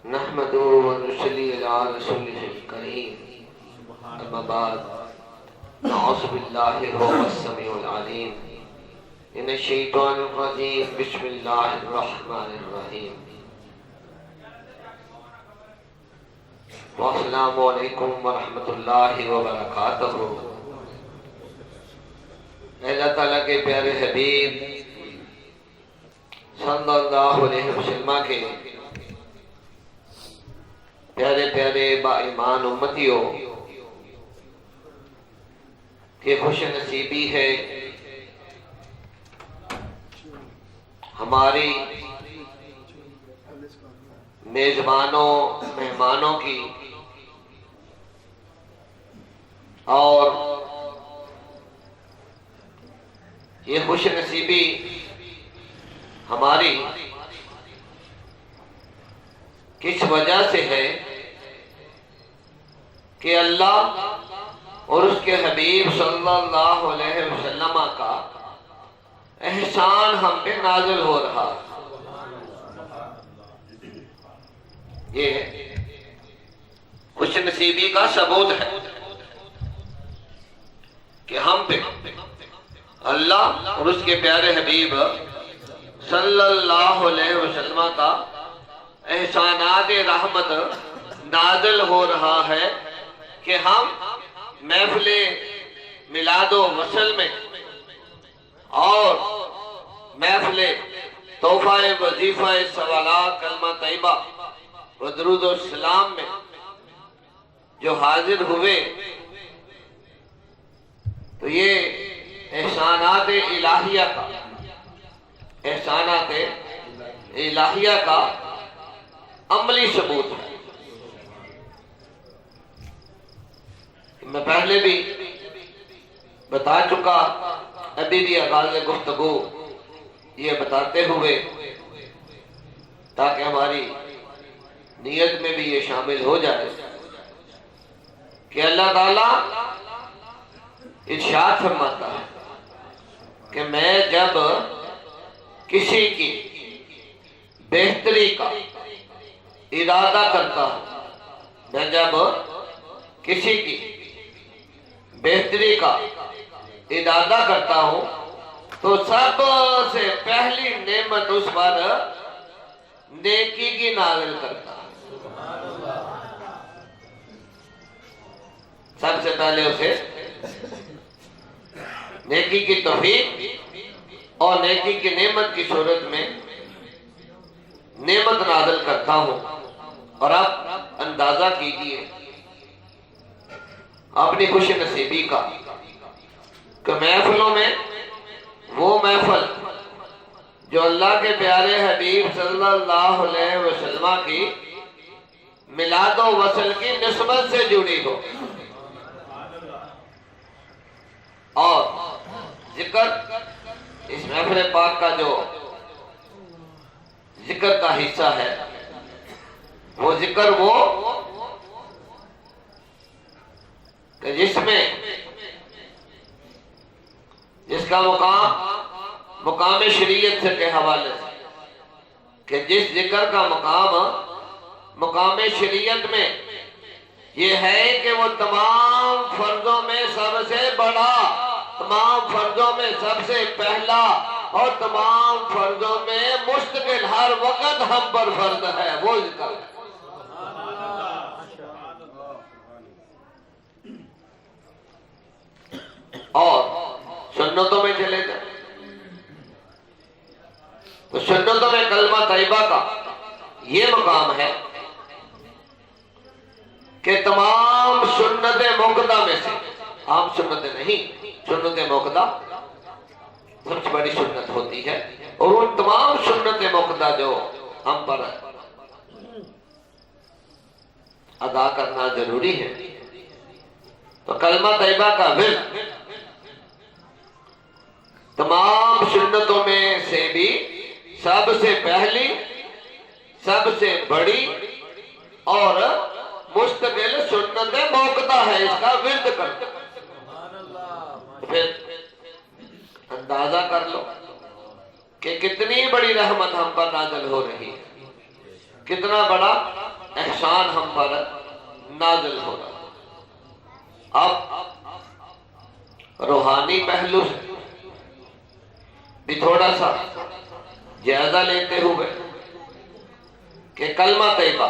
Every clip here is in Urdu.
نحمده ونصلي على رسوله الكريم اما بعد اعوذ بالله هو السميع العليم من الشيطان الرجيم بسم الله الرحمن الرحيم والسلام علیکم ورحمۃ اللہ وبرکاتہ۔ اللہ تعالیٰ کے پیارے حبیب صلی اللہ علیہ وسلم کے پیارے پیارے با ایمان امتیوں کی خوش نصیبی ہے ہماری میزبانوں مہمانوں کی، اور یہ خوش نصیبی ہماری کس وجہ سے ہے کہ اللہ اور اس کے حبیب صلی اللہ علیہ وسلم کا احسان ہم پہ نازل ہو رہا۔ یہ خوش نصیبی کا ثبوت ہے کہ ہم پہ اللہ اور اس کے پیارے حبیب صلی اللہ علیہ وسلم کا احسانات رحمت نازل ہو رہا ہے کہ ہم محفل میلاد و وصل میں اور محفل تحفہ وظیفہ سوالات کلمہ طیبہ و درود و سلام میں جو حاضر ہوئے، تو یہ احسانات الہیہ کا عملی ثبوت ہے۔ میں پہلے بھی بتا چکا، ابھی بھی آغاز گفتگو یہ بتاتے ہوئے تاکہ ہماری نیت میں بھی یہ شامل ہو جائے کہ اللہ تعالیٰ ارشاد فرماتا ہے کہ میں جب کسی کی بہتری کا ارادہ کرتا ہوں، میں جب کسی کی بہتری کا ارادہ کرتا ہوں تو سب سے پہلی نعمت اس پر نیکی کی نازل کرتا ہوں۔ سب سے پہلے اسے نیکی کی توفیق اور نیکی کی نعمت کی صورت میں نعمت نازل کرتا ہوں۔ اور آپ اندازہ کیجئے اپنی خوش نصیبی کا کہ محفلوں میں وہ محفل جو اللہ کے پیارے حبیب صلی اللہ علیہ وسلم کی میلاد و وصل کی نسبت سے جڑی ہو، اور ذکر اس محفل پاک کا جو ذکر کا حصہ ہے، وہ ذکر کہ جس کا مقام شریعت سے کے حوالے سے، کہ جس ذکر کا مقام شریعت میں یہ ہے کہ وہ تمام فرضوں میں سب سے بڑا، تمام فرضوں میں سب سے پہلا، اور تمام فرضوں میں مستقل ہر وقت ہم پر فرض ہے، وہ ذکر ہے۔ اور سنتوں میں چلے جائیں تو سنتوں میں کلمہ طیبہ کا یہ مقام ہے کہ تمام سنت موقدہ میں سے، عام سنت نہیں، سنت موقدہ سب سے بڑی سنت ہوتی ہے، اور ان تمام سنت موقدہ جو ہم پر ادا کرنا ضروری ہے، تو کلمہ طیبہ کا ورد تمام سنتوں میں سے بھی سب سے پہلی، سب سے بڑی اور مستقل سنت موقدہ ہے، اس کا ورد کرتے۔ پھر اندازہ کر لو کہ کتنی بڑی رحمت ہم پر نازل ہو رہی ہے، کتنا بڑا احسان ہم پر نازل ہو رہا. اب روحانی پہلو سے بھی تھوڑا سا جائزہ لیتے ہوئے کہ کلمہ طیبہ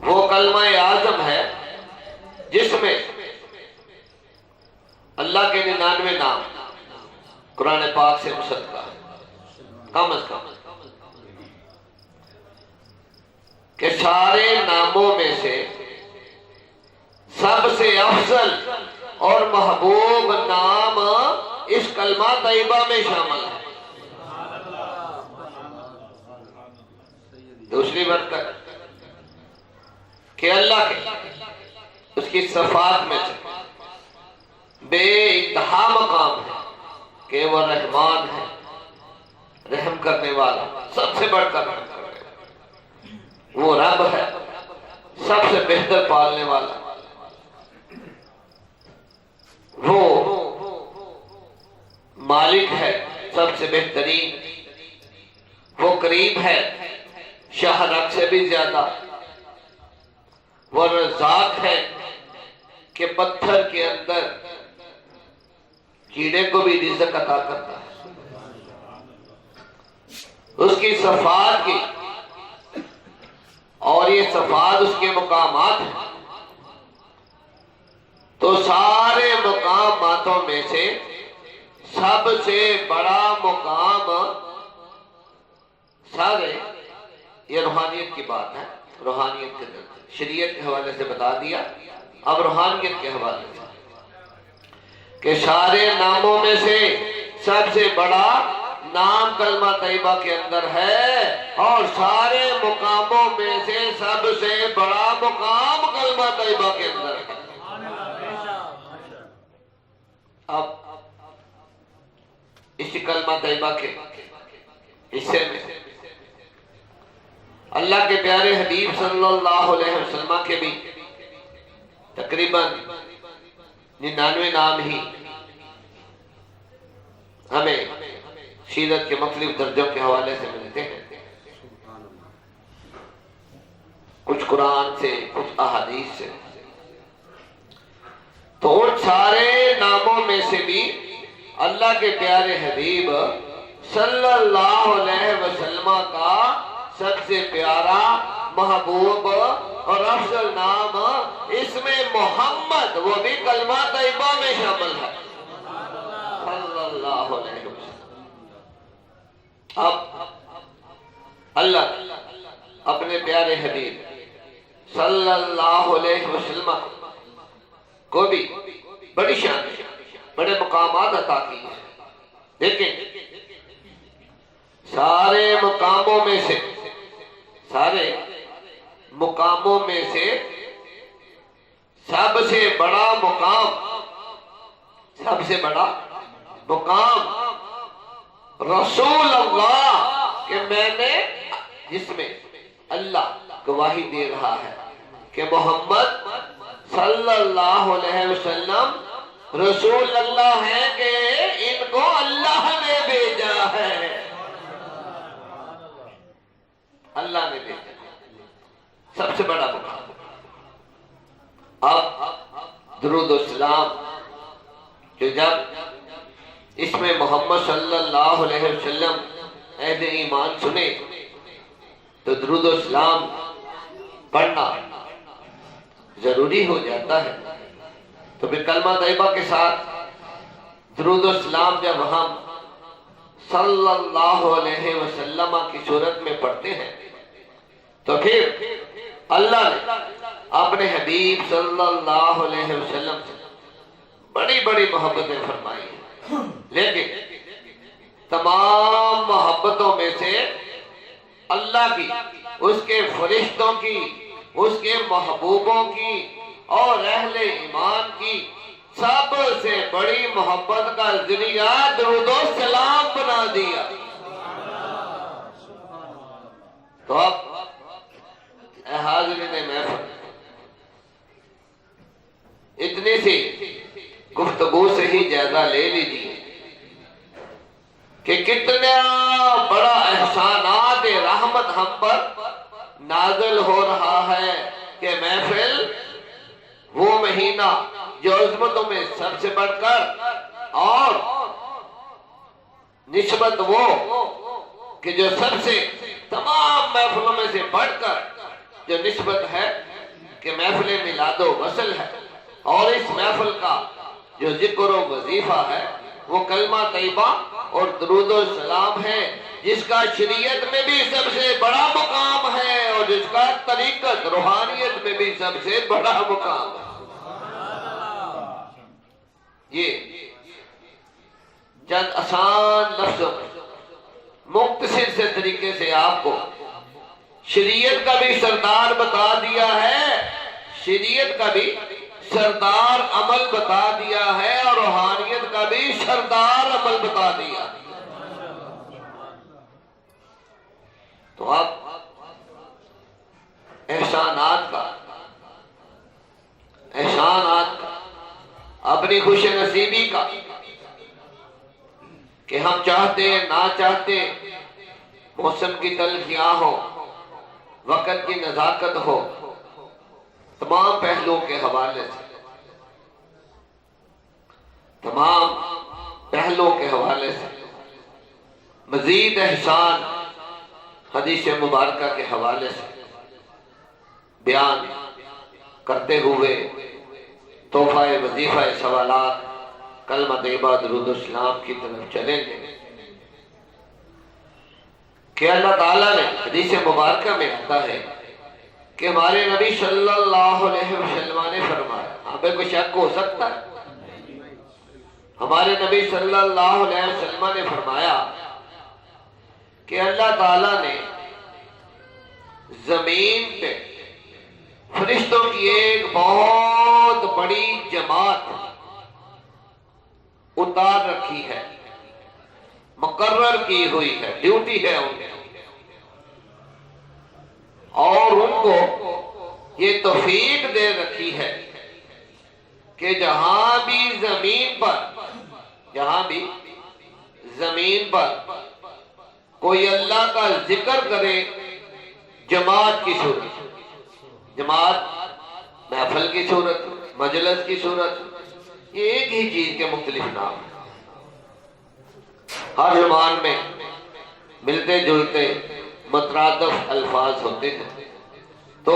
وہ کلمہ اعظم ہے جس میں اللہ کے 99 نام قرآن پاک سے مصدقہ ہے کم از کم، کہ سارے ناموں میں سے سب سے افضل اور محبوب نام اس کلمہ طیبہ میں شامل ہے. دوسری برکت کہ اللہ کے اس کی صفات میں سے بے انتہا مقام ہے کہ وہ رحمان ہے، رحم کرنے والا، سب سے بڑھ کر رحم کرنے والا. وہ رب ہے، سب سے بہتر پالنے والا. وہ مالک ہے، سب سے بہترین. وہ قریب ہے، شاہرگ سے بھی زیادہ. وہ رزاق ہے کہ پتھر کے اندر کیڑے کو بھی رزق عطا کرتا ہے. اس کی صفات کی اور یہ صفات اس کے مقامات ہیں. تو سارے مقاماتوں میں سے سب سے بڑا مقام سارے، یہ روحانیت کی بات ہے. روحانیت کے درجے شریعت کے حوالے سے بتا دیا، اب روحانیت کے حوالے سے کہ سارے ناموں میں سے سب سے بڑا نام کلمہ طیبہ کے اندر ہے، اور سارے مقاموں میں سے سب سے بڑا مقام کلمہ طیبہ کے اندر ہے. اب اسی کلمہ طیبہ کے حصے میں اللہ کے پیارے حبیب صلی اللہ علیہ وسلم کے بھی تقریباً 99 نام ہی ہمیں سیرت کے مختلف درجوں کے حوالے سے ملتے ہیں. کچھ قرآن سے، کچھ احادیث سے. تو ان سارے ناموں میں سے بھی اللہ کے پیارے حبیب صلی اللہ علیہ وسلم کا سب سے پیارا، محبوب اور افضل نام اس میں محمد، وہ بھی کلمہ طیبہ میں شامل ہے صلی اللہ علیہ وسلم. اب اللہ اپنے پیارے حبیب صلی اللہ علیہ وسلم کو بھی بڑی شان، بڑے مقامات عطا کی ہیں. لیکن سارے مقاموں میں سے سب سے بڑا مقام رسول اللہ، کہ میں نے، جس میں اللہ گواہی دے رہا ہے کہ محمد صلی اللہ علیہ وسلم رسول اللہ ہے، کہ ان کو اللہ نے بھیجا ہے. اللہ نے بھیجا، سب سے بڑا مقام. اب درود و سلام جو جب اس میں محمد صلی اللہ علیہ وسلم اہل ایمان سنے تو درود و سلام پڑھنا ضروری ہو جاتا ہے. تو پھر کلمہ طیبہ کے ساتھ درود و سلام جب ہم صلی اللہ علیہ وسلم کی صورت میں پڑھتے ہیں تو پھر اللہ نے اپنے حبیب صلی اللہ علیہ وسلم سے بڑی بڑی محبتیں فرمائی ہیں. لیکن تمام محبتوں میں سے اللہ کی، اس کے فرشتوں کی، اس کے محبوبوں کی اور اہل ایمان کی سب سے بڑی محبت کا ذریعہ درود و سلام بنا دیا. تو اب حاضرین محفل، اتنی سی گفتگو سے ہی جائزہ لے لیجیے کہ کتنا بڑا احسانات رحمت ہم پر نازل ہو رہا ہے کہ محفل وہ مہینہ جو عظمتوں میں سب سے بڑھ کر اور نسبت وہ کہ جو سب سے تمام محفلوں میں سے بڑھ کر جو نسبت ہے کہ محفل میلاد و وصل ہے، اور اس محفل کا جو ذکر و وظیفہ ہے وہ کلمہ طیبہ اور درود و سلام ہے، جس کا شریعت میں بھی سب سے بڑا مقام ہے اور جس کا طریقت روحانیت میں بھی سب سے بڑا مقام ہے۔ یہ چند آسان لفظوں میں مختصر سے طریقے سے آپ کو شریعت کا بھی سردار بتا دیا ہے، شریعت کا بھی سردار عمل بتا دیا ہے اور روحانیت کا بھی سردار عمل بتا دیا۔ تو اب احسانات کا اپنی خوش نصیبی کا کہ ہم چاہتے نہ چاہتے موسم کی تلخیاں ہو، وقت کی نزاکت ہو، تمام پہلوؤں کے حوالے سے مزید احسان حدیث مبارکہ کے حوالے سے بیان کرتے ہوئے تحفہ وظیفہ سوالات کلمہ طیبہ درود السلام کی طرف چلیں گے کہ اللہ تعالیٰ نے حدیث مبارکہ میں آتا ہے کہ ہمارے نبی صلی اللہ علیہ وسلم نے فرمایا، ہاں پہ کوئی شک ہو سکتا ہے؟ ہمارے نبی صلی اللہ علیہ وسلم نے فرمایا کہ اللہ تعالیٰ نے زمین پہ فرشتوں کی ایک بہت بڑی جماعت اتار رکھی ہے، مقرر کی ہوئی ہے، ڈیوٹی ہے ان کی، اور ان کو یہ توفیق دے رکھی ہے کہ جہاں بھی زمین پر کوئی اللہ کا ذکر کرے جماعت کی صورت، جماعت محفل کی صورت، مجلس کی صورت، یہ ایک ہی چیز کے مختلف نام ہیں، ہر زبان میں ملتے جلتے مترادف الفاظ ہوتے ہیں، تو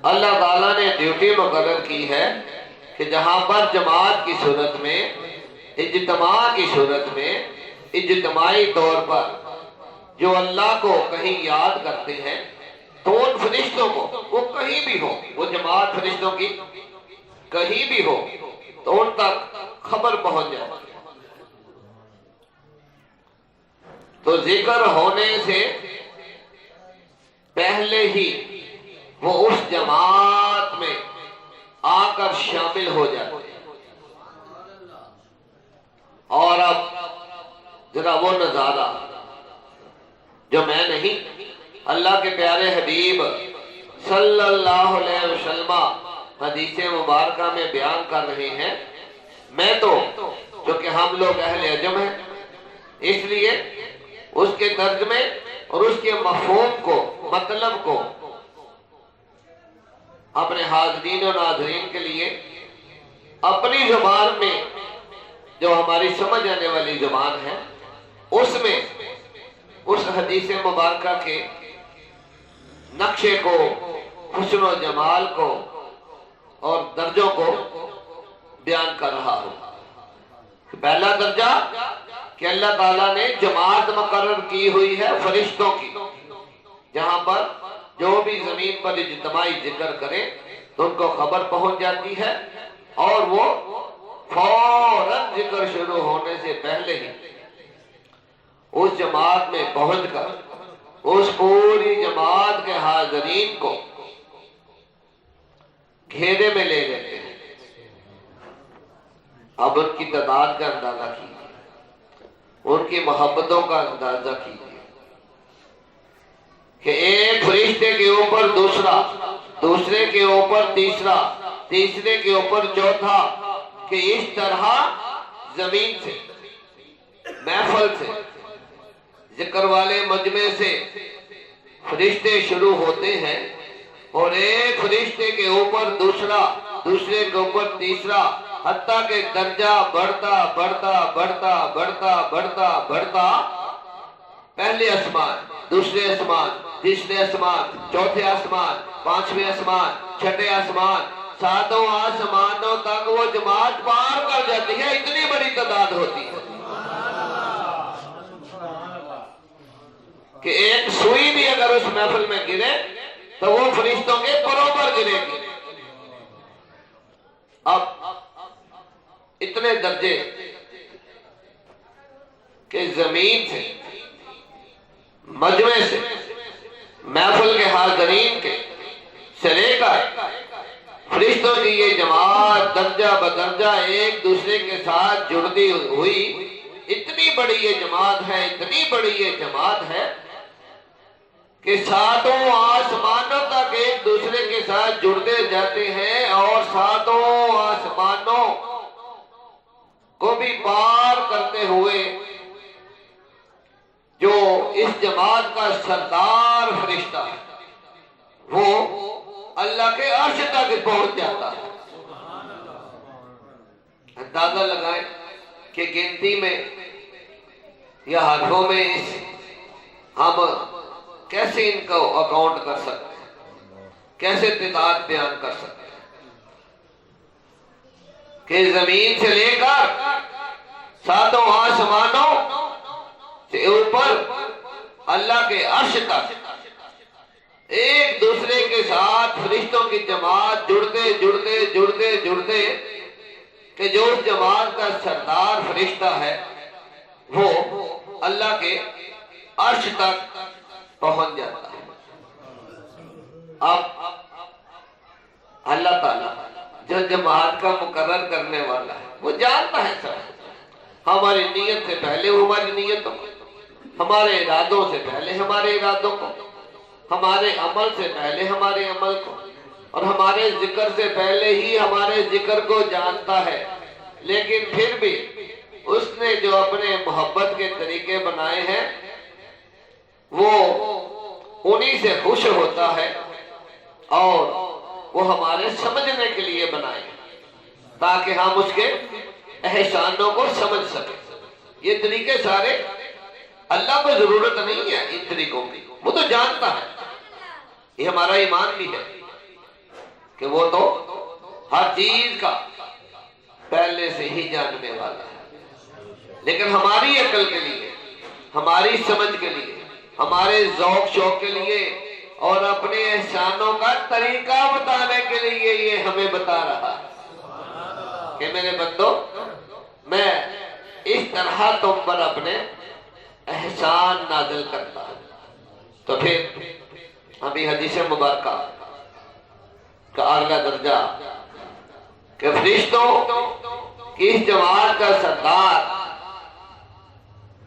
اللہ تعالیٰ نے ڈیوٹی مقرر کی ہے کہ جہاں پر جماعت کی صورت میں، اجتماع کی صورت میں، اجتماعی طور پر جو اللہ کو کہیں یاد کرتے ہیں تو ان فرشتوں کو، وہ کہیں بھی ہو، وہ جماعت فرشتوں کی کہیں بھی ہو تو ان تک خبر پہنچ جائے، تو ذکر ہونے سے پہلے ہی وہ اس جماعت میں آ کر شامل ہو جاتے ہیں۔ اور اب ذرا وہ نظارہ جو میں نہیں، اللہ کے پیارے حبیب صلی اللہ علیہ وسلم حدیث مبارکہ میں بیان کر رہے ہیں، میں تو کیونکہ ہم لوگ اہل عجم ہیں اس لیے اس کے ترجمے اور اس کے مفہوم کو، مطلب کو اپنے حاضرین و ناظرین کے لیے اپنی زبان میں جو ہماری سمجھ آنے والی زبان ہے اس میں اس حدیث مبارکہ کے نقشے کو، حسن و جمال کو اور درجوں کو بیان کر رہا ہوں۔ پہلا درجہ کہ اللہ تعالیٰ نے جماعت مقرر کی ہوئی ہے فرشتوں کی، جہاں پر جو بھی زمین پر اجتماعی ذکر کرے تو ان کو خبر پہنچ جاتی ہے اور وہ فوراً ذکر شروع ہونے سے پہلے ہی اس جماعت میں پہنچ کر اس پوری جماعت کے حاضرین کو گھیرے میں لے لیتے ہیں۔ اب ان کی تعداد کا اندازہ کیجیے، ان کی محبتوں کا اندازہ کیجیے کہ ایک فرشتے کے اوپر دوسرا، دوسرے کے اوپر تیسرا، تیسرے کے اوپر چوتھا، کہ اس طرح زمین سے، محفل سے، ذکر والے مجمع سے فرشتے شروع ہوتے ہیں اور ایک فرشتے کے اوپر دوسرا، دوسرے کے اوپر تیسرا، حتیٰ کہ درجہ بڑھتا بڑھتا بڑھتا بڑھتا بڑھتا بڑھتا پہلے آسمان، دوسرے آسمان، تیسرے آسمان، چوتھے آسمان، پانچویں آسمان، چھٹے آسمان، ساتوں آسمانوں تک وہ جماعت پار کر جاتی ہے۔ اتنی بڑی تعداد ہوتی ہے کہ ایک سوئی بھی اگر اس محفل میں گرے تو وہ فرشتوں کے برابر گرے گی۔ اب اتنے درجے کہ زمین سے، مجمع سے، محفل کے حاضرین کے سے لے کر فرشتوں کی یہ جماعت درجہ بدرجہ ایک دوسرے کے ساتھ جڑتی ہوئی اتنی بڑی یہ جماعت ہے، اتنی بڑی یہ جماعت ہے کہ ساتوں آسمانوں تک ایک دوسرے کے ساتھ جڑتے جاتے ہیں اور ساتوں آسمانوں کو بھی پار کرتے ہوئے جو اس جماعت کا سردار فرشتہ ہے وہ اللہ کے عرش تک پہنچ جاتا ہے۔ اندازہ لگائیں کہ گنتی میں یا حرفوں میں ہم کیسے ان کو اکاؤنٹ کر سکتے ہیں، کیسے تعداد بیان کر سکتے ہیں کہ زمین سے لے کر ساتوں آسمانوں سے اوپر اللہ کے عرش تک ایک دوسرے کے ساتھ فرشتوں کی جماعت جڑتے جڑتے جڑتے جڑتے کہ جو اس جماعت کا سردار فرشتہ ہے وہ اللہ کے عرش تک پہنچ جاتا ہے۔ اب اللہ تعالیٰ جو جماعت کا مقرر کرنے والا ہے وہ جانتا ہے سب، ہماری نیت سے پہلے ہماری نیتوں کو، ہمارے ارادوں سے پہلے ہمارے ارادوں کو، ہمارے عمل سے پہلے ہمارے عمل کو، اور ہمارے ذکر سے پہلے ہی ہمارے ذکر کو جانتا ہے۔ لیکن پھر بھی اس نے جو اپنے محبت کے طریقے بنائے ہیں وہ انہی سے خوش ہوتا ہے اور وہ ہمارے سمجھنے کے لیے بنائے ہیں تاکہ ہم اس کے احسانوں کو سمجھ سکیں۔ یہ طریقے سارے اللہ کو ضرورت نہیں ہے ان طریقوں کی، وہ تو جانتا ہے۔ یہ ہمارا ایمان بھی ہے کہ وہ تو ہر چیز کا پہلے سے ہی جاننے والا ہے، لیکن ہماری عقل کے لیے، ہماری سمجھ کے لیے، ہمارے ذوق شوق کے لیے اور اپنے احسانوں کا طریقہ بتانے کے لیے یہ ہمیں بتا رہا ہے کہ میرے بندو میں اس طرح تم پر اپنے احسان نازل کرتا ہوں۔ تو پھر ابھی حدیث مبارکہ کا اگلا درجہ کہ فرشتوں کی اس جماعت کا سردار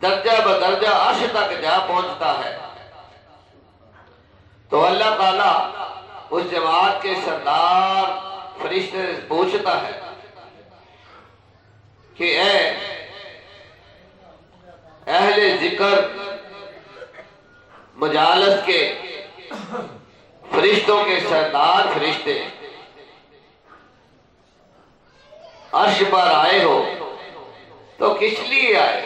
درجہ بدرجہ عرش تک جا پہنچتا ہے تو اللہ تعالیٰ اس جماعت کے سردار فرشتے سے پوچھتا ہے کہ اے اہل ذکر مجالس کے فرشتوں کے سردار فرشتے، عرش پر آئے ہو تو کس لیے آئے؟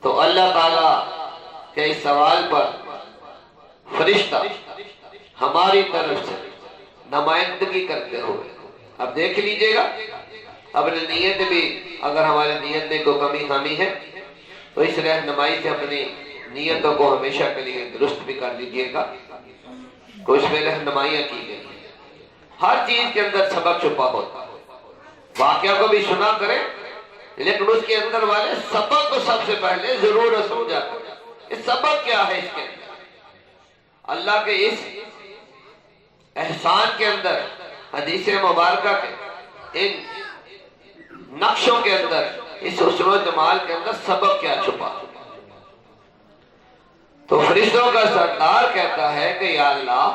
تو اللہ تعالیٰ کے اس سوال پر فرشتہ ہماری طرف سے نمائندگی کرتے ہوئے، اب دیکھ لیجئے گا اپنی نیت بھی، اگر ہماری نیت میں کوئی کمی خامی ہے تو اس رہنمائی سے اپنی نیتوں کو ہمیشہ کے لیے درست بھی کر لیجئے گا۔ کوئی اس میں رہنمائیاں کی گئی، ہر چیز کے اندر سبق چھپا ہوتا ہے۔ واقعہ کو بھی سنا کریں لیکن اس کے اندر والے سبق کو سب سے پہلے ضرور سمجھا کریں، اس سبق کیا ہے اس کے اندر، اللہ کے اس احسان کے اندر، حدیث مبارکہ کے ان نقشوں کے اندر، اس حسن و جمال کے اندر سبق کیا چھپا۔ تو فرشتوں کا سردار کہتا ہے کہ یا اللہ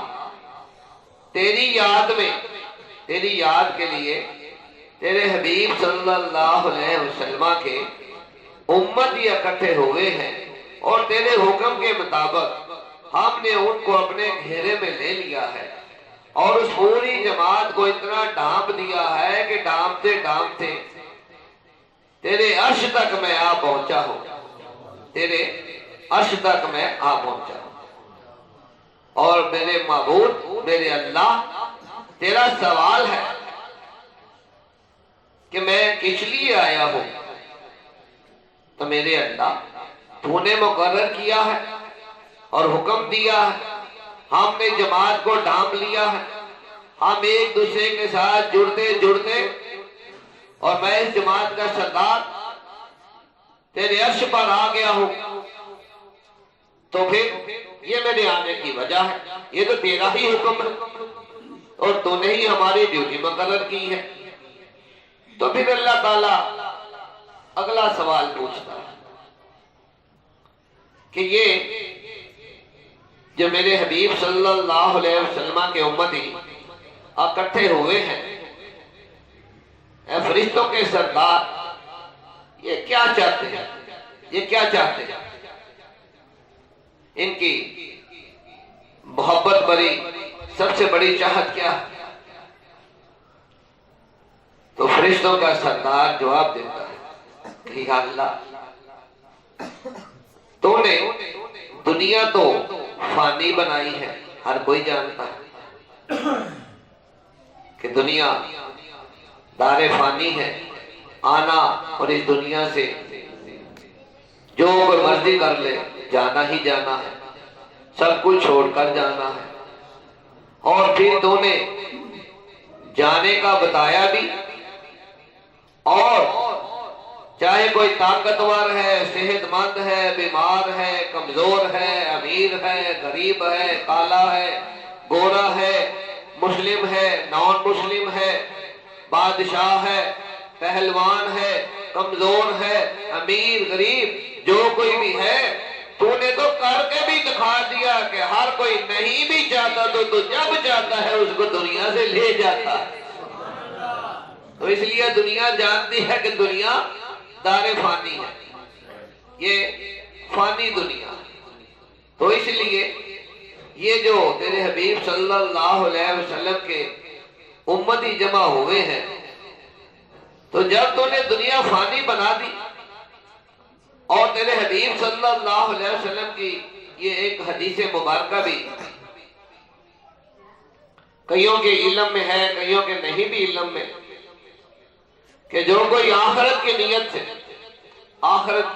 تیری یاد میں، تیری یاد کے لیے تیرے حبیب صلی اللہ علیہ وسلم کے امت اکٹھے ہوئے ہیں اور تیرے حکم کے مطابق ہم نے ان کو اپنے گھیرے میں لے لیا ہے اور اس پوری جماعت کو اتنا ڈھانپ دیا ہے کہ ڈھانپتے ڈھانپتے تیرے عرش تک میں آ پہنچا ہوں، تیرے عرش تک میں آ پہنچا ہوں۔ اور میرے معبود، میرے اللہ، تیرا سوال ہے کہ میں کس لیے آیا ہوں؟ تو میرے اللہ، تو نے مقرر کیا ہے اور حکم دیا ہے، ہم نے جماعت کو ڈھانپ لیا ہے، ہم ایک دوسرے کے ساتھ جڑتے جڑتے، اور میں اس جماعت کا سردار تیرے عرش پر آ گیا ہوں۔ تو پھر یہ میرے آنے کی وجہ ہے، یہ تو تیرا ہی حکم ہے اور تو نے ہی ہماری ڈیوٹی مقرر کی ہے۔ تو پھر اللہ تعالیٰ اگلا سوال پوچھتا ہے کہ یہ جو میرے حبیب صلی اللہ علیہ وسلم کے امتی اکٹھے ہوئے ہیں، اے فرشتوں کے سردار، یہ کیا چاہتے ہیں؟ یہ کیا چاہتے ہیں؟ ان کی محبت بری سب سے بڑی چاہت کیا ہے؟ تو فرشتوں کا سردار جواب دیتا ہے کہ یا اللہ، تو نے دنیا تو فانی بنائی ہے، ہر کوئی جانتا ہے کہ دنیا دار فانی ہے، آنا اور اس دنیا سے جو کوئی مرضی کر لے جانا ہی جانا ہے، سب کچھ چھوڑ کر جانا ہے۔ اور پھر تو نے جانے کا بتایا بھی، اور چاہے کوئی طاقتور ہے، صحت مند ہے، بیمار ہے، کمزور ہے، امیر ہے، غریب ہے، کالا ہے، گورا ہے، مسلم ہے، نان مسلم ہے، بادشاہ ہے، پہلوان ہے، کمزور ہے، امیر غریب، جو کوئی بھی ہے، تو نے تو کر کے بھی دکھا دیا کہ ہر کوئی نہیں بھی چاہتا تو جب چاہتا ہے اس کو دنیا سے لے جاتا ہے۔ تو اس لیے دنیا جانتی ہے کہ دنیا دار فانی ہے، یہ فانی دنیا ہے۔ تو اس لیے یہ جو تیرے حبیب صلی اللہ علیہ وسلم کے امتی جمع ہوئے ہیں، تو جب تو نے دنیا فانی بنا دی اور تیرے حبیب صلی اللہ علیہ وسلم کی یہ ایک حدیث مبارکہ بھی کئیوں کے علم میں ہے، کئیوں کے نہیں بھی علم میں، کہ جو کوئی آخرت کی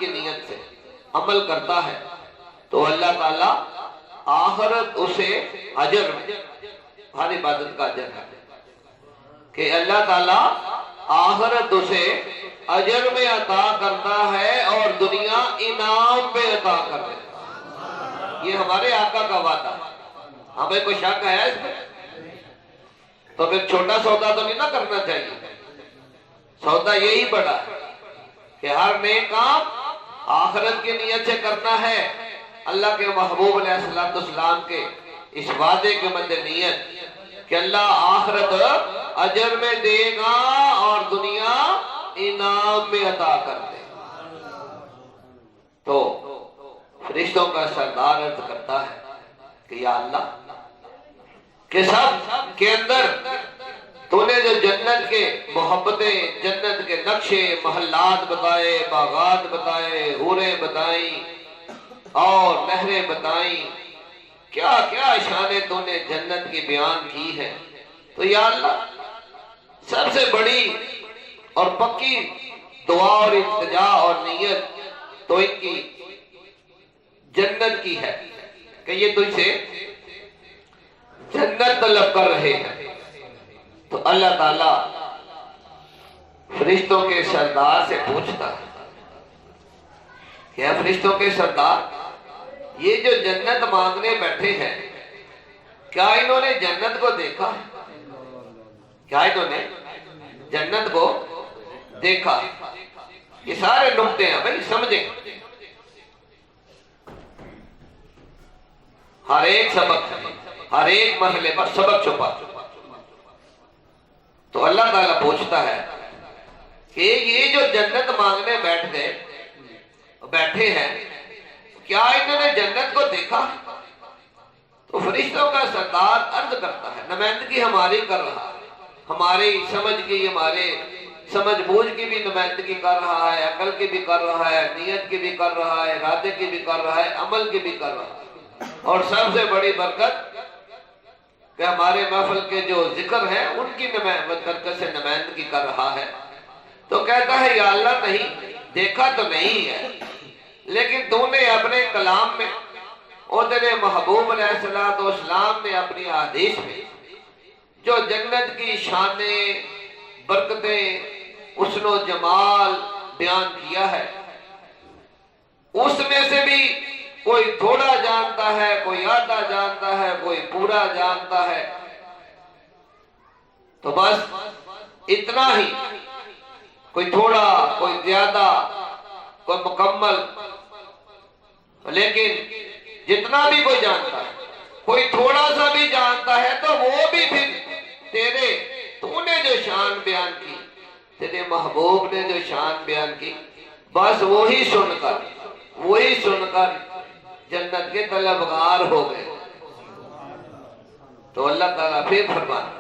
نیت سے عمل کرتا ہے تو اللہ تعالیٰ آخرت اسے اجر میں، ہر عبادت کا اجر ہے کہ اللہ تعالیٰ آخرت اسے اجر میں عطا کرتا ہے اور دنیا انعام میں عطا کرتا ہے۔ یہ ہمارے آقا کا وعدہ ہے، ہمیں کوئی شک ہے اس میں؟ تو پھر چھوٹا سودا تو نہیں نہ کرنا چاہیے، سودا یہی بڑا ہے کہ ہر نیک کام آخرت کی نیت سے کرنا ہے، اللہ کے محبوب علیہ السلام کے اس وعدے کے مد نیت کہ اللہ آخرت اجر میں دے گا اور دنیا انعام میں عطا کر دے گا۔ تو فرشتوں کا سردار عرض کرتا ہے کہ یا اللہ، کہ سب کے اندر تو نے جو جنت کے محبتیں، جنت کے نقشے محلات بتائے، باغات بتائے، حوریں بتائیں اور نہریں بتائیں، کیا کیا شانیں تو نے جنت کی بیان کی ہے، تو یا اللہ سب سے بڑی اور پکی دعا اور التجا اور نیت تو ان کی جنت کی ہے کہ یہ تجھ سے جنت طلب کر رہے ہیں۔ تو اللہ تعالیٰ فرشتوں کے سردار سے پوچھتا ہے کہ اے فرشتوں کے سردار، یہ جو جنت مانگنے بیٹھے ہیں، کیا انہوں نے جنت کو دیکھا ہے؟ کیا انہوں نے جنت کو دیکھا ہے؟ یہ سارے نقطے ہیں بھائی، سمجھیں، ہر ایک سبق، ہر ایک مرحلے پر سبق چھپا۔ تو اللہ تعالیٰ پوچھتا ہے کہ یہ جو جنت مانگنے بیٹھے ہیں، کیا انہوں نے جنت کو دیکھا؟ فرشتوں کا سردار عرض کرتا ہے، نمائندگی ہماری کر رہا ہے، ہماری سمجھ کی، ہمارے سمجھ بوجھ کی بھی نمائندگی کر رہا ہے، عقل کی بھی کر رہا ہے، نیت کی بھی کر رہا ہے، ارادے کی بھی کر رہا ہے، عمل کی بھی کر رہا ہے۔ اور سب سے بڑی برکت کہ ہمارے محفل کے جو ذکر ہیں ان کی برکت سے نمائندگی کر رہا ہے۔ تو کہتا ہے یا اللہ نہیں، دیکھا تو نہیں ہے، لیکن تو نے اپنے کلام میں اور تیرے محبوب علیہ السلام نے اپنی حدیث میں جو جنت کی شانیں، برکتیں، حسن و جمال بیان کیا ہے، اس میں سے بھی کوئی تھوڑا جانتا ہے، کوئی آدھا جانتا ہے، کوئی پورا جانتا ہے۔ تو بس اتنا ہی، کوئی تھوڑا، کوئی زیادہ، کوئی مکمل، لیکن جتنا بھی کوئی جانتا ہے، کوئی تھوڑا سا بھی جانتا ہے تو وہ بھی پھر تو نے جو شان بیان کی، تیرے محبوب نے جو شان بیان کی، بس وہی سن کر جنت کے طلبگار ہو گئے۔ تو اللہ تعالیٰ پھر فرماتا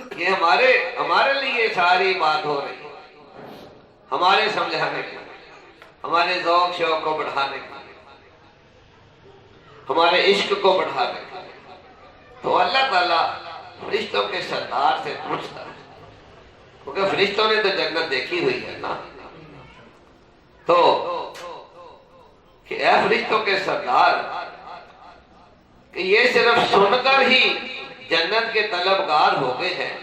کہ ہمارے لیے ساری بات ہو رہی ہے، ہمارے سمجھانے کی، ہمارے ذوق شوق کو بڑھانے کی، ہمارے عشق کو بڑھانے کی۔ تو اللہ تعالیٰ فرشتوں کے سردار سے پوچھتا ہے، کیونکہ فرشتوں نے تو جنت دیکھی ہوئی ہے نا، تو کہ اے فرشتوں کے سردار، کہ یہ صرف سن کر ہی جنت کے طلبگار ہو گئے ہیں،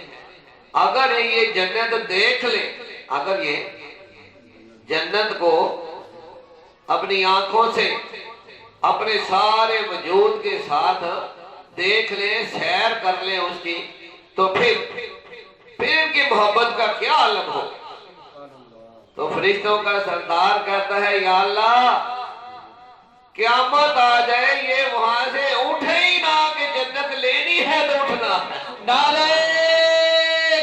اگر یہ جنت دیکھ لیں، اگر یہ جنت کو اپنی آنکھوں سے اپنے سارے وجود کے ساتھ دیکھ لیں، سیر کر لیں اس کی، تو پھر ان کی محبت کا کیا عالم ہو۔ تو فرشتوں کا سردار کہتا ہے یا اللہ، قیامت آ جائے یہ وہاں سے اٹھے ہی نہ کہ جنت لینی ہے تو اٹھنا ہے۔ نعرہ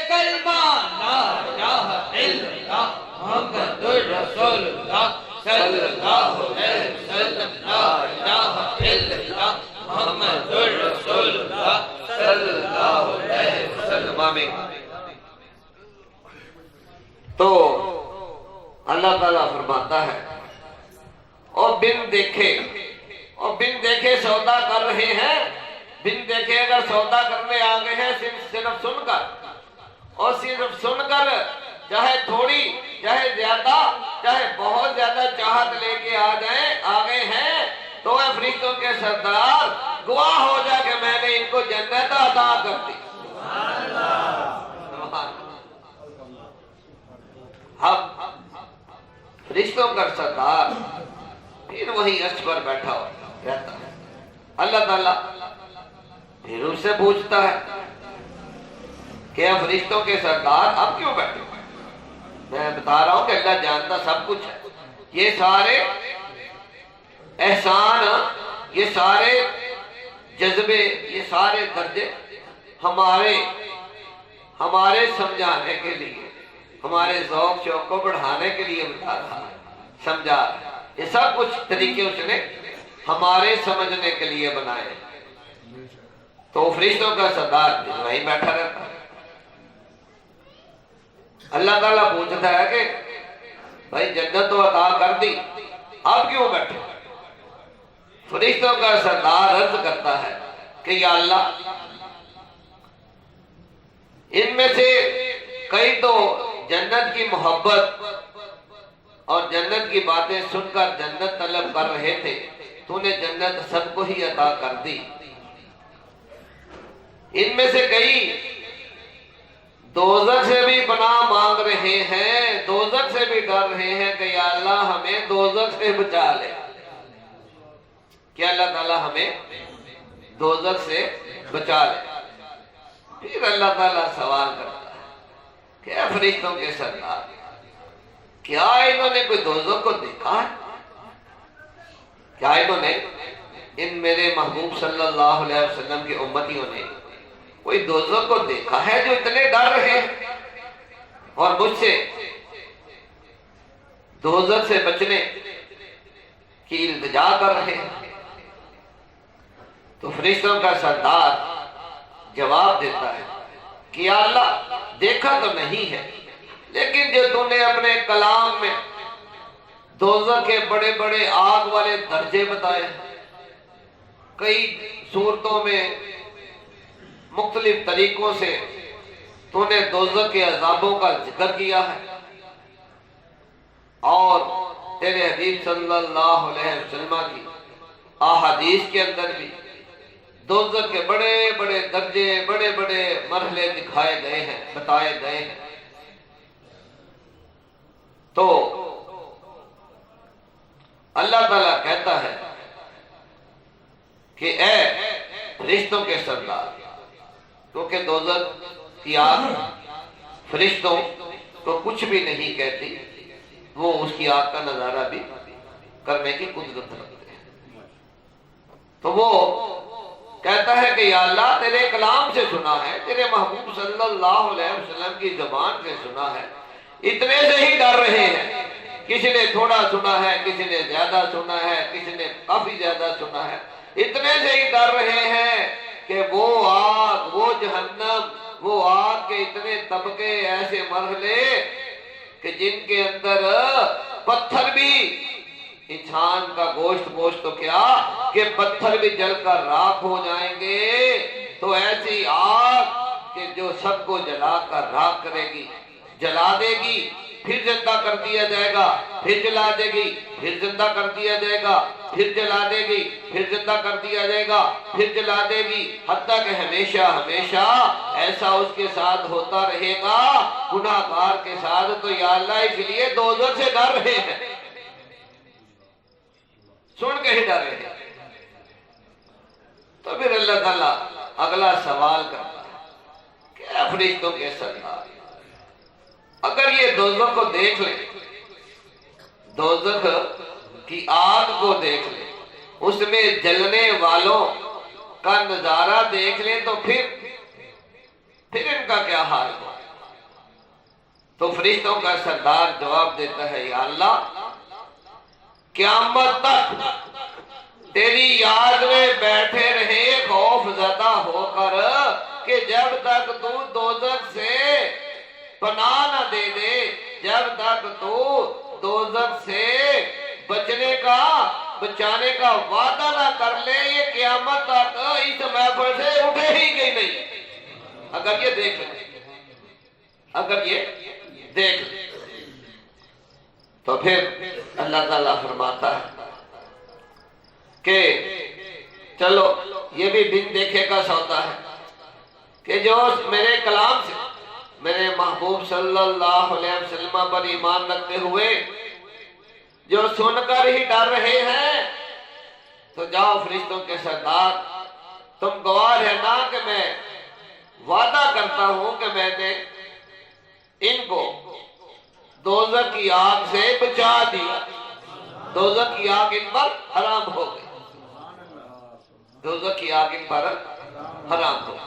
کلمہ لا الہ الا اللہ محمد رسول اللہ صلی اللہ علیہ وسلم، لا الہ الا اللہ محمد رسول اللہ صلی اللہ علیہ وسلم۔ آمین۔ تو اللہ تعالیٰ فرماتا ہے اور بن دیکھے سودا کر رہے ہیں، بن دیکھے اگر سودا کرنے آ گئے ہیں، صرف سن کر، اور صرف سن کر چاہے تھوڑی، چاہے زیادہ، چاہے بہت زیادہ چاہت لے کے آ گئے ہیں، تو اے فرشتوں کے سردار گواہ ہو جا کہ میں نے ان کو جنت عطا کر دی۔ اب فرشتوں کا سردار پھر وہی عرش پر بیٹھا ہوا رہتا ہے، اللہ تعالیٰ پھر اس سے پوچھتا ہے کہ فرشتوں کے سردار اب کیوں بیٹھے ہوئے؟ میں بتا رہا ہوں کہ اللہ جانتا سب کچھ ہے، یہ سارے احسان، یہ سارے جذبے، یہ سارے درجے ہمارے سمجھانے کے لیے، ہمارے ذوق شوق کو بڑھانے کے لیے بتا رہا ہے، سمجھا رہا ہے۔ یہ سب کچھ طریقے اس نے ہمارے سمجھنے کے لیے بنائے۔ تو فرشتوں کا سردار وہیں بیٹھا رہتا ہے۔ اللہ تعالیٰ پوچھتا ہے کہ بھائی جنت تو عطا کر دی، اب کیوں بیٹھے؟ فرشتوں کا سردار عرض کرتا ہے کہ یا اللہ، ان میں سے کئی تو جنت کی محبت اور جنت کی باتیں سن کر جنت طلب کر رہے تھے، تو نے جنت سب کو ہی عطا کر دی۔ ان میں سے کئی دوزخ سے بھی پناہ مانگ رہے ہیں، دوزخ سے بھی ڈر رہے ہیں کہ یا اللہ ہمیں دوزخ سے بچا لے۔ کہ اللہ تعالیٰ ہمیں دوزخ سے بچا لے۔ پھر اللہ تعالیٰ سوال کرتا ہے کہ اے فرشتوں کے سردار، کیا انہوں نے کوئی دوزخ کو دیکھا ہے؟ کیا انہوں نے، ان میرے محبوب صلی اللہ علیہ وسلم کی امتیوں نے کوئی دوزخ کو دیکھا ہے جو اتنے ڈر رہے ہیں اور مجھ سے دوزخ سے بچنے کی التجا کر رہے ہیں؟ تو فرشتوں کا سردار جواب دیتا ہے کہ یا اللہ دیکھا تو نہیں ہے، لیکن جو تو نے اپنے کلام میں دوزخ کے بڑے بڑے آگ والے درجے بتائے ہیں، کئی صورتوں میں مختلف طریقوں سے تو نے دوزخ کے عذابوں کا ذکر کیا ہے، اور تیرے حبیب صلی اللہ علیہ وسلم کی احادیث کے اندر بھی دوزخ کے بڑے بڑے درجے، بڑے بڑے مرحلے دکھائے گئے ہیں، بتائے گئے ہیں۔ تو اللہ تعالیٰ کہتا ہے کہ اے فرشتوں کے سردار، کیونکہ دوزخ کی آگ فرشتوں کو کچھ بھی نہیں کہتی، وہ اس کی آگ کا نظارہ بھی کرنے کی قدرت رکھتے ہیں۔ تو وہ کہتا ہے کہ یا اللہ تیرے کلام سے سنا ہے، تیرے محبوب صلی اللہ علیہ وسلم کی زبان سے سنا ہے، اتنے سے ہی ڈر رہے ہیں۔ کسی نے تھوڑا سنا ہے، کسی نے زیادہ سنا ہے، کسی نے کافی زیادہ سنا ہے، اتنے سے ہی ڈر رہے ہیں کہ وہ آگ، وہ جہنم، وہ آگ کے اتنے طبقے، ایسے مرحلے کہ جن کے اندر پتھر بھی، انسان کا گوشت تو کیا کہ پتھر بھی جل کر راکھ ہو جائیں گے، تو ایسی آگ کہ جو سب کو جلا کر راکھ کرے گی، جلا دے گی، پھر زندہ کر دیا جائے گا، پھر جلا دے گی، پھر زندہ کر دیا جائے گا، پھر جلا دے گی، پھر زندہ کر دیا جائے گا، پھر جلا دے گی، حتیٰ کہ ہمیشہ ہمیشہ ایسا اس کے ساتھ ہوتا رہے گا، گناہ گار کے ساتھ۔ تو یا اللہ اس لیے دوزخ سے ڈر رہے ہیں، سن کے ہی ڈر رہے ہیں۔ تو پھر اللہ تعالیٰ اگلا سوال کرتا ہے کہ اے فرشتوں کے سردار، اگر یہ دوزخ کو دیکھ لیں، دوزخ کی آگ کو دیکھ لیں، اس میں جلنے والوں کا نظارہ دیکھ لیں، تو پھر ان کا کیا حال ہو؟ تو فرشتوں کا سردار جواب دیتا ہے یا اللہ قیامت تک تیری یاد میں بیٹھے رہے خوف زدہ ہو کر کہ جب تک تو دوزخ سے پناہ نہ دے دے، جب تک تو دوزخ سے بچانے کا وعدہ نہ کر لے، یہ قیامت تک اس محفل سے اٹھے ہی گئی نہیں۔ اگر یہ دیکھ لیں، اگر یہ دیکھ لیں، تو پھر اللہ تعالیٰ فرماتا ہے کہ چلو یہ بھی بن دیکھے کا سودا ہے کہ جو میرے کلام سے، میرے محبوب صلی اللہ علیہ وسلم پر ایمان رکھتے ہوئے جو سن کر ہی ڈر رہے ہیں، تو جاؤ فرشتوں کے سردار، تم گواہ رہنا کہ میں وعدہ کرتا ہوں کہ میں نے ان کو دوزخ کی آگ سے بچا دیا، دوزخ کی آگ ان پر حرام ہو گئی، دوزخ کی آگ ان پر حرام ہو گئی۔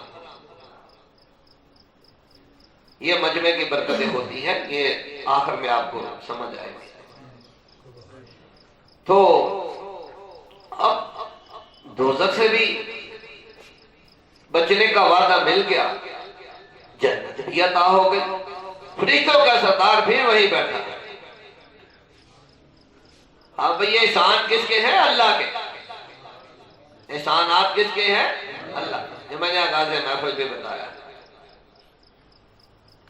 یہ مجمع کی برکتیں ہوتی ہیں، یہ آخر میں آپ کو سمجھ آئے گی۔ تو اب دوزخ سے بھی بچنے کا وعدہ مل گیا، جنت بھی عطا ہو گئی، فرشتوں کا سردار بھی وہی بیٹھا ہے۔ اب یہ احسان کس کے ہیں؟ اللہ کے۔ احسانات کس کے ہیں؟ اللہ۔ جو میں نے آغاز محفل بھی بتایا،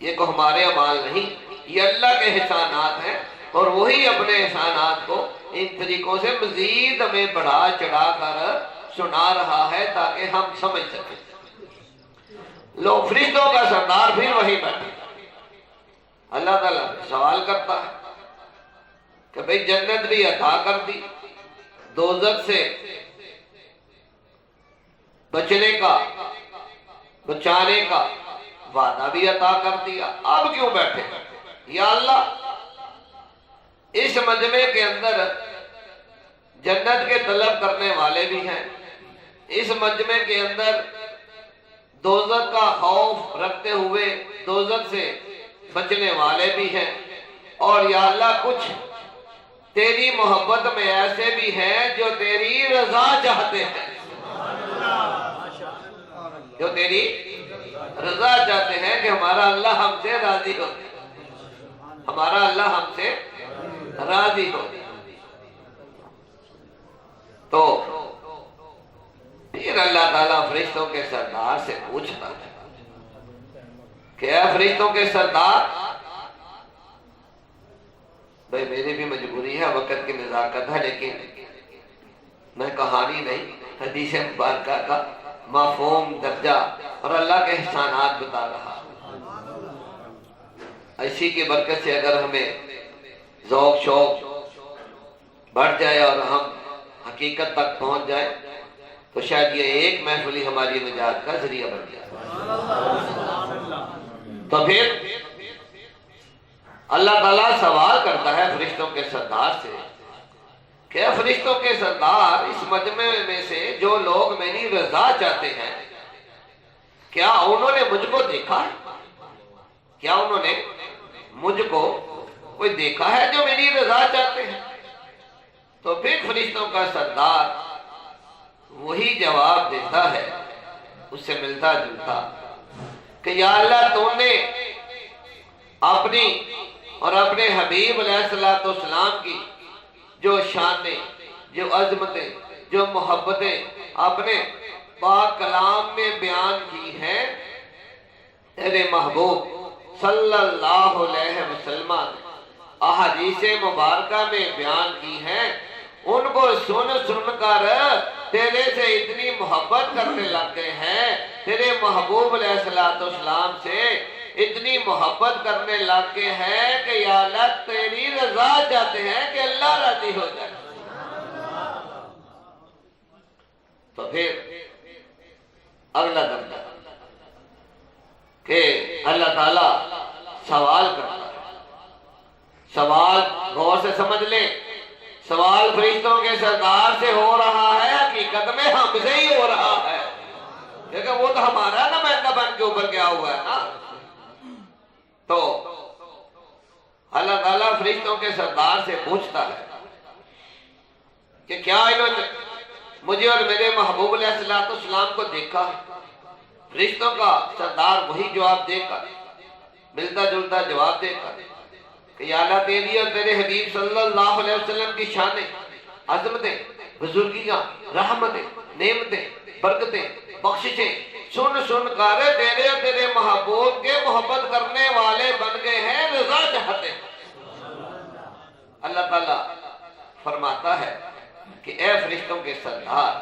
یہ کو ہمارے اعمال نہیں، یہ اللہ کے احسانات ہیں، اور وہی اپنے احسانات کو ان طریقوں سے مزید ہمیں بڑھا چڑھا کر سنا رہا ہے تاکہ ہم سمجھ سکیں۔ لوگ فرشتوں کا سردار بھی وہی بیٹھے، اللہ تعالیٰ سوال کرتا ہے کہ بھئی جنت بھی عطا کر دی، دوزخ سے بچنے کا، بچانے کا وعدہ بھی عطا کر دیا، اب کیوں بیٹھے؟ یا اللہ اس مجمع کے اندر جنت کے طلب کرنے والے بھی ہیں، اس مجمع کے اندر دوزخ کا خوف رکھتے ہوئے دوزخ سے بچنے والے بھی ہیں، اور یا اللہ کچھ تیری محبت میں ایسے بھی ہیں جو تیری رضا چاہتے ہیں۔ جو تیری رضا چاہتے ہیں کہ ہمارا اللہ ہم سے راضی ہو، ہمارا اللہ ہم سے راضی ہو۔ تو پھر اللہ تعالیٰ فرشتوں کے سردار سے پوچھتا ہے کہ اے فرشتوں کے سردار، بھئی میری بھی مجبوری ہے، وقت کی نزاکت ہے، لیکن میں کہانی نہیں، حدیث مبارکہ کا مفہوم درجہ اور اللہ کے احسانات بتا رہا۔ اسی کی برکت سے اگر ہمیں ذوق شوق بڑھ جائے اور ہم حقیقت تک پہنچ جائے تو شاید یہ ایک محفلی ہماری نجات کا ذریعہ بن جائے۔ تو پھر اللہ تعالیٰ سوال کرتا ہے فرشتوں کے سردار سے کہ فرشتوں کے سردار، اس مجمع میں سے جو لوگ میری رضا چاہتے ہیں، کیا انہوں نے مجھ کو دیکھا ہے؟ کیا انہوں نے مجھ کو کوئی دیکھا ہے جو میری رضا چاہتے ہیں؟ تو پھر فرشتوں کا سردار وہی جواب دیتا ہے، اس سے ملتا جلتا، کہ یا اللہ تو نے اپنی اور اپنے حبیب علیہ السلام کی جو شانیں، جو عظمتیں، جو محبتیں اپنے پاک کلام میں بیان کی ہیں، تیرے محبوب صلی اللہ علیہ وسلم نے احادیث مبارکہ میں بیان کی ہیں، ان کو سن کر تیرے سے اتنی محبت کرنے لگ گئے ہیں، تیرے محبوب علیہ السلام سے اتنی محبت کرنے لگ گئے ہیں کہ یا اللہ تیری رضا چاہتے ہیں کہ اللہ راضی ہو جائے۔ تو پھر اگلا درجہ کہ اللہ تعالیٰ سوال کرتا ہے۔ سوال غور سے سمجھ لیں، سوال فرشتوں کے سردار سے ہو رہا ہے، حقیقت میں ہم سے ہی ہو رہا ہے، لیکن وہ تو ہمارا نمائندہ بن کے اوپر گیا ہوا ہے نا۔ تو اللہ تعالیٰ فرشتوں کے سردار سے پوچھتا ہے کہ کیا انہوں نے مجھے اور میرے محبوب علیہ السلام کو دیکھا ہے؟ فرشتوں کا سردار وہی جواب دے کر، ملتا جلتا جواب دے کر کہ یا اللہ تیری اور تیرے حبیب صلی اللہ علیہ وسلم کی شانیں، عظمتیں، بزرگیاں، رحمتیں، نعمتیں، برکتیں، بخششیں سن کر تیرے اور تیرے محبوب کے محبت کرنے والے بن گئے ہیں، رضا چاہتے ہیں۔ اللہ تعالیٰ فرماتا ہے کہ اے فرشتوں کے سردار،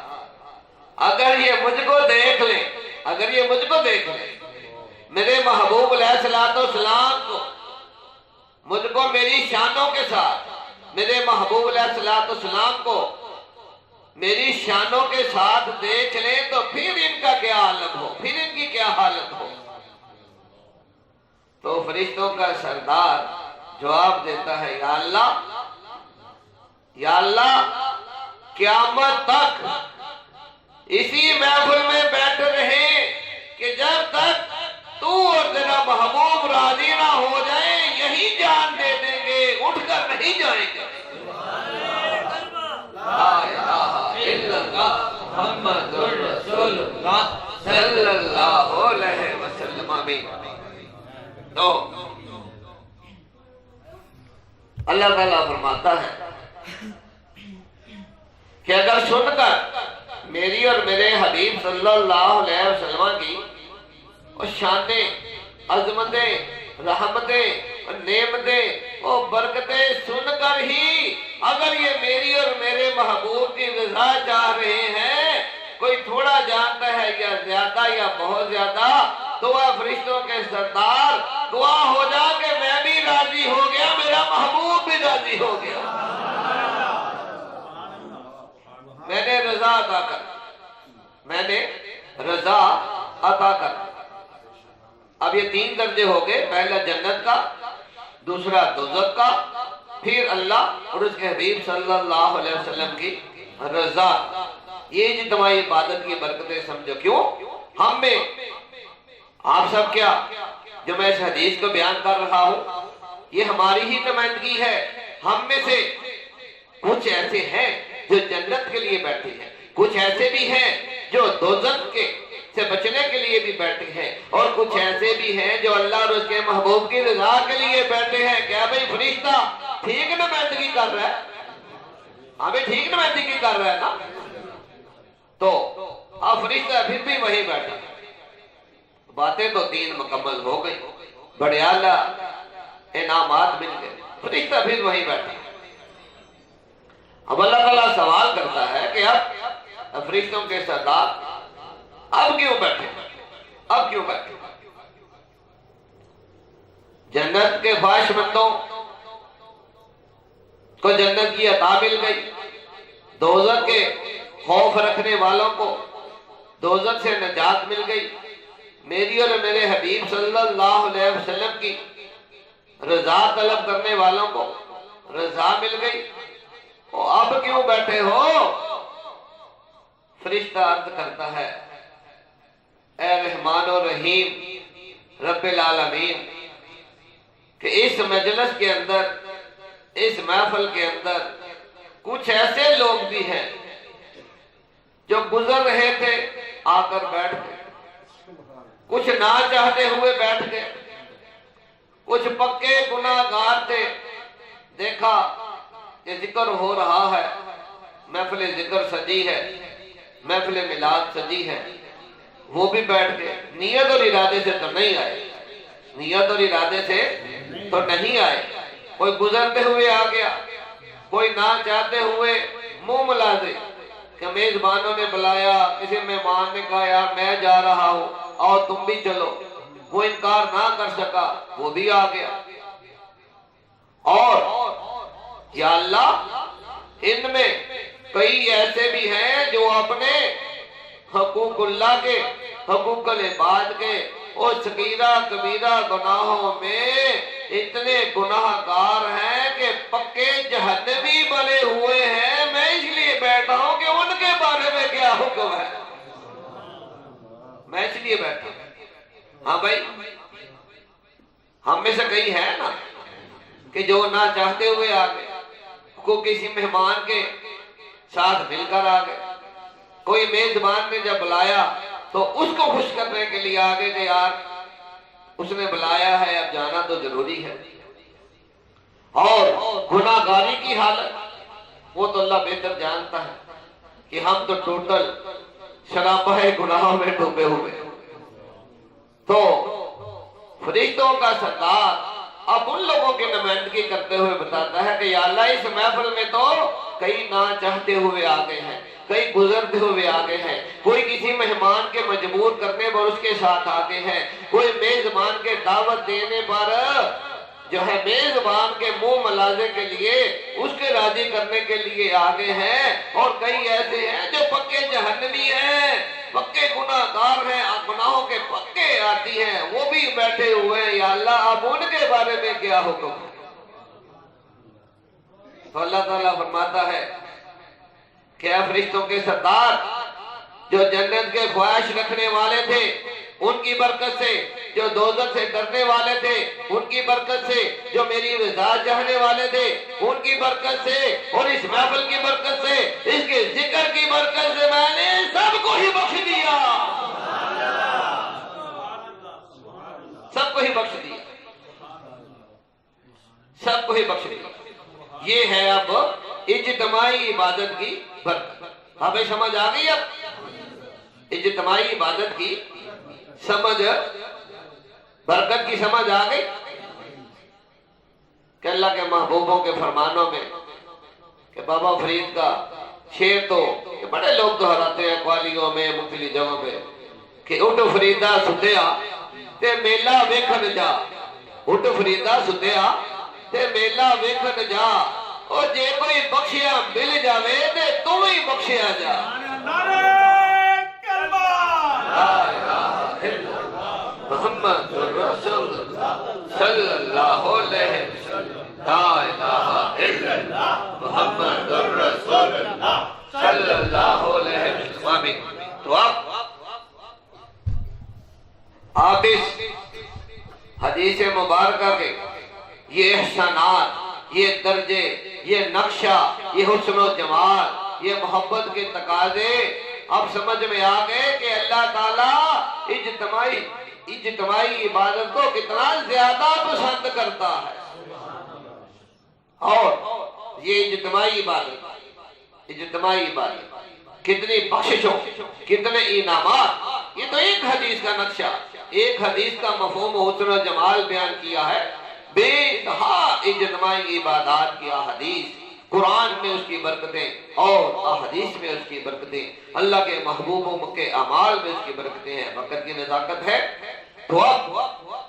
اگر یہ مجھ کو دیکھ لیں، اگر یہ مجھ کو دیکھ لیں، میرے محبوب علیہ السلام کو، مجھ کو میری شانوں کے ساتھ، میرے محبوب علیہ السلام کو میری شانوں کے ساتھ دیکھ لیں تو پھر ان کا کیا حالت ہو، پھر ان کی کیا حالت ہو۔ تو فرشتوں کا سردار جواب دیتا ہے یا اللہ قیامت تک اسی محفل میں بیٹھ رہے کہ جب تک تو اور تیرا محبوب راضی نہ ہو جائے، یہی جان دے دیں گے، اٹھ کر نہیں جائیں گے۔ لا الہ الا اللہ محمد رسول اللہ صلی اللہ علیہ وسلم۔ تو اللہ تعالیٰ فرماتا ہے کہ اگر سن کر میری اور میرے حبیب صلی اللہ علیہ وسلم کی اور شانیں، عظمتیں، رحمتیں اور نعمتیں اور برکتیں سن کر ہی اگر یہ میری اور میرے محبوب کی رضا چاہ رہے ہیں، کوئی تھوڑا جانتا ہے یا زیادہ یا بہت زیادہ، تو اے فرشتوں کے سردار گواہ ہو جا کہ میں بھی راضی ہو گیا، میرا محبوب بھی راضی ہو گیا۔ میں نے رضا عطا کر، میں نے رضا عطا کر۔ اب یہ تین درجے ہو گئے، پہلا جنت کا، دوسرا دوزخ کا، پھر اللہ اور اس کے حبیب صلی اللہ علیہ وسلم کی رضا۔ یہ اجتماعی عبادت کی برکتیں سمجھو۔ کیوں؟ ہم میں آپ سب کیا جو میں اس حدیث کو بیان کر رہا ہوں، یہ ہماری ہی نمائندگی ہے۔ ہم میں سے کچھ ایسے ہیں جو جنت کے لیے بیٹھے ہیں، کچھ ایسے بھی ہیں جو دوزخ کے سے بچنے کے لیے لیے بھی بیٹھے ہیں، اور کچھ ایسے بھی ہیں جو اللہ اور اس کے محبوب کی رضا کے لیے بیٹھے ہیں۔ کیا بھئی فرشتہ ٹھیک نمائندگی کر رہا ہے؟ ہاں بھئی ٹھیک نمائندگی کر رہا ہے نا؟ تو اب فرشتہ پھر بھی وہیں بیٹھا، باتیں تو 3 مکمل ہو گئی، بڑے اعلیٰ انعامات مل گئے، فرشتہ پھر وہیں بیٹھا۔ اب اللہ تعالیٰ سوال کرتا ہے کہ اب فرشتوں کے سردار اب کیوں بیٹھے؟ اب کیوں بیٹھے؟ جنت کے خواہش مندوں کو جنت کی عطا مل گئی، دوزخ کے خوف رکھنے والوں کو دوزخ سے نجات مل گئی، میری اور میرے حبیب صلی اللہ علیہ وسلم کی رضا طلب کرنے والوں کو رضا مل گئی، اب کیوں بیٹھے ہو؟ فرشتہ عرض کرتا ہے، اے رحمان و رحیم رب العالمین، کہ اس مجلس کے اندر، اس محفل کے اندر کچھ ایسے لوگ بھی ہیں جو گزر رہے تھے آ کر بیٹھ گئے، کچھ نہ چاہتے ہوئے بیٹھ گئے، کچھ پکے گناہگار تھے، دیکھا کہ ذکر ہو رہا ہے، محفل ذکر سجی ہے، محفل میلاد سجی ہے، وہ بھی بیٹھ گئے، نیت اور ارادے سے تو نہیں آئے، نیت اور ارادے سے تو نہیں آئے، کوئی گزرتے ہوئے آ گیا، کوئی نہ چاہتے ہوئے منہ ملازے کہ میزبانوں نے بلایا، کسی مہمان نے کہا یار میں جا رہا ہوں اور تم بھی چلو، وہ انکار نہ کر سکا، وہ بھی آ گیا۔ اور یا اللہ ان میں کئی ایسے بھی ہیں جو اپنے حقوق اللہ کے، حقوق العباد کے اور صغیرہ کبیرہ گناہوں میں اتنے گناہگار ہیں کہ پکے جہنمی بنے ہوئے ہیں۔ میں اس لیے بیٹھا ہوں کہ ان کے بارے میں کیا حکم ہے، میں اس لیے بیٹھا ہوں۔ ہاں بھائی ہم میں سے کئی ہے نا کہ جو نہ چاہتے ہوئے آ گئے، کو کسی مہمان کے ساتھ مل کر آ گئے، کوئی میزبان نے جب بلایا تو اس کو خوش کرنے کے لیے آگے کہ یار اس نے بلایا ہے اب جانا تو ضروری ہے۔ اور گناہگاری کی حالت وہ تو اللہ بہتر جانتا ہے کہ ہم تو ٹوٹل شرابہ گناہوں میں ڈوبے ہوئے۔ تو فرشتوں کا سردار اب ان لوگوں کی نمائندگی کرتے ہوئے بتاتا ہے کہ یا اللہ اس محفل میں تو کئی نہ چاہتے ہوئے آگے ہیں، کئی گزرتے ہوئے آگے ہیں، کوئی کسی مہمان کے مجبور کرنے پر اس کے ساتھ آگے ہیں، کوئی میزبان کے دعوت دینے پر جو ہے میزبان کے منہ ملازے کے لیے، اس کے راضی کرنے کے لیے آگے ہیں، اور کئی ایسے ہیں جو پکے جہنمی ہیں، پکے گناہگار ہیں، گناہوں کے پکے آتی ہیں، وہ بھی بیٹھے ہوئے ہیں۔ یا اللہ اب ان کے بارے میں کیا حکم ہے؟ تو اللہ تعالیٰ فرماتا ہے کہ اے فرشتوں کے سردار، جو جنت کے خواہش رکھنے والے تھے ان کی برکت سے، جو دوزخ سے ڈرنے والے تھے ان کی برکت سے، جو میری رضا چاہنے والے تھے ان کی برکت سے، اور اس محفل کی برکت سے، اس کے ذکر کی برکت سے میں نے سب کو ہی بخش دیا، سب کو ہی بخش دیا، سب کو ہی بخش دیا۔ یہ ہے اب اجتماعی عبادت کی برکت۔ ہمیں سمجھ آ گئی اب اجتماعی عبادت کی سمجھ، برکت کی سمجھ آ گئی کہ اللہ کے محبوبوں کے فرمانوں میں کہ بابا فرید کا شعر تو کہ بڑے لوگ دہراتے ہیں قوالیوں میں، مختلف جگہوں پہ کہ اٹھ فریدا ستیا تے میلہ ویکھن جا، اٹھ فریدا ستیا تے میلہ ویکھن جا، اور جے کوئی بخشیا مل جاوے تے تو ہی بخشیا جا۔ نعرہ کلمہ لا الہ الا اللہ محمد رسول اللہ صلی اللہ علیہ وسلم، لا الہ الا اللہ محمد رسول اللہ صلی اللہ علیہ وسلم۔ آمین۔ تو آپ اس حدیث مبارکہ کے یہ احسانات، یہ درجے، یہ نقشہ، یہ حسن و جمال، یہ محبت کے تقاضے اب سمجھ میں آ گئے کہ اللہ تعالیٰ اجتماعی عبادت کو کتنا زیادہ پسند کرتا ہے. اور یہ اجتماعی عبادت کتنی بخششوں، کتنے انعامات. یہ تو ایک حدیث کا نقشہ، ایک حدیث کا مفہوم و حسن و جمال بیان کیا ہے. بے انتہا اجتماعی عبادات کی احادیث، قرآن میں اس کی برکتیں اور احادیث میں اس کی برکتیں، اللہ کے محبوبوں کے اعمال میں اس کی برکتیں ہیں. وقت کی نزاکت ہے. تو اب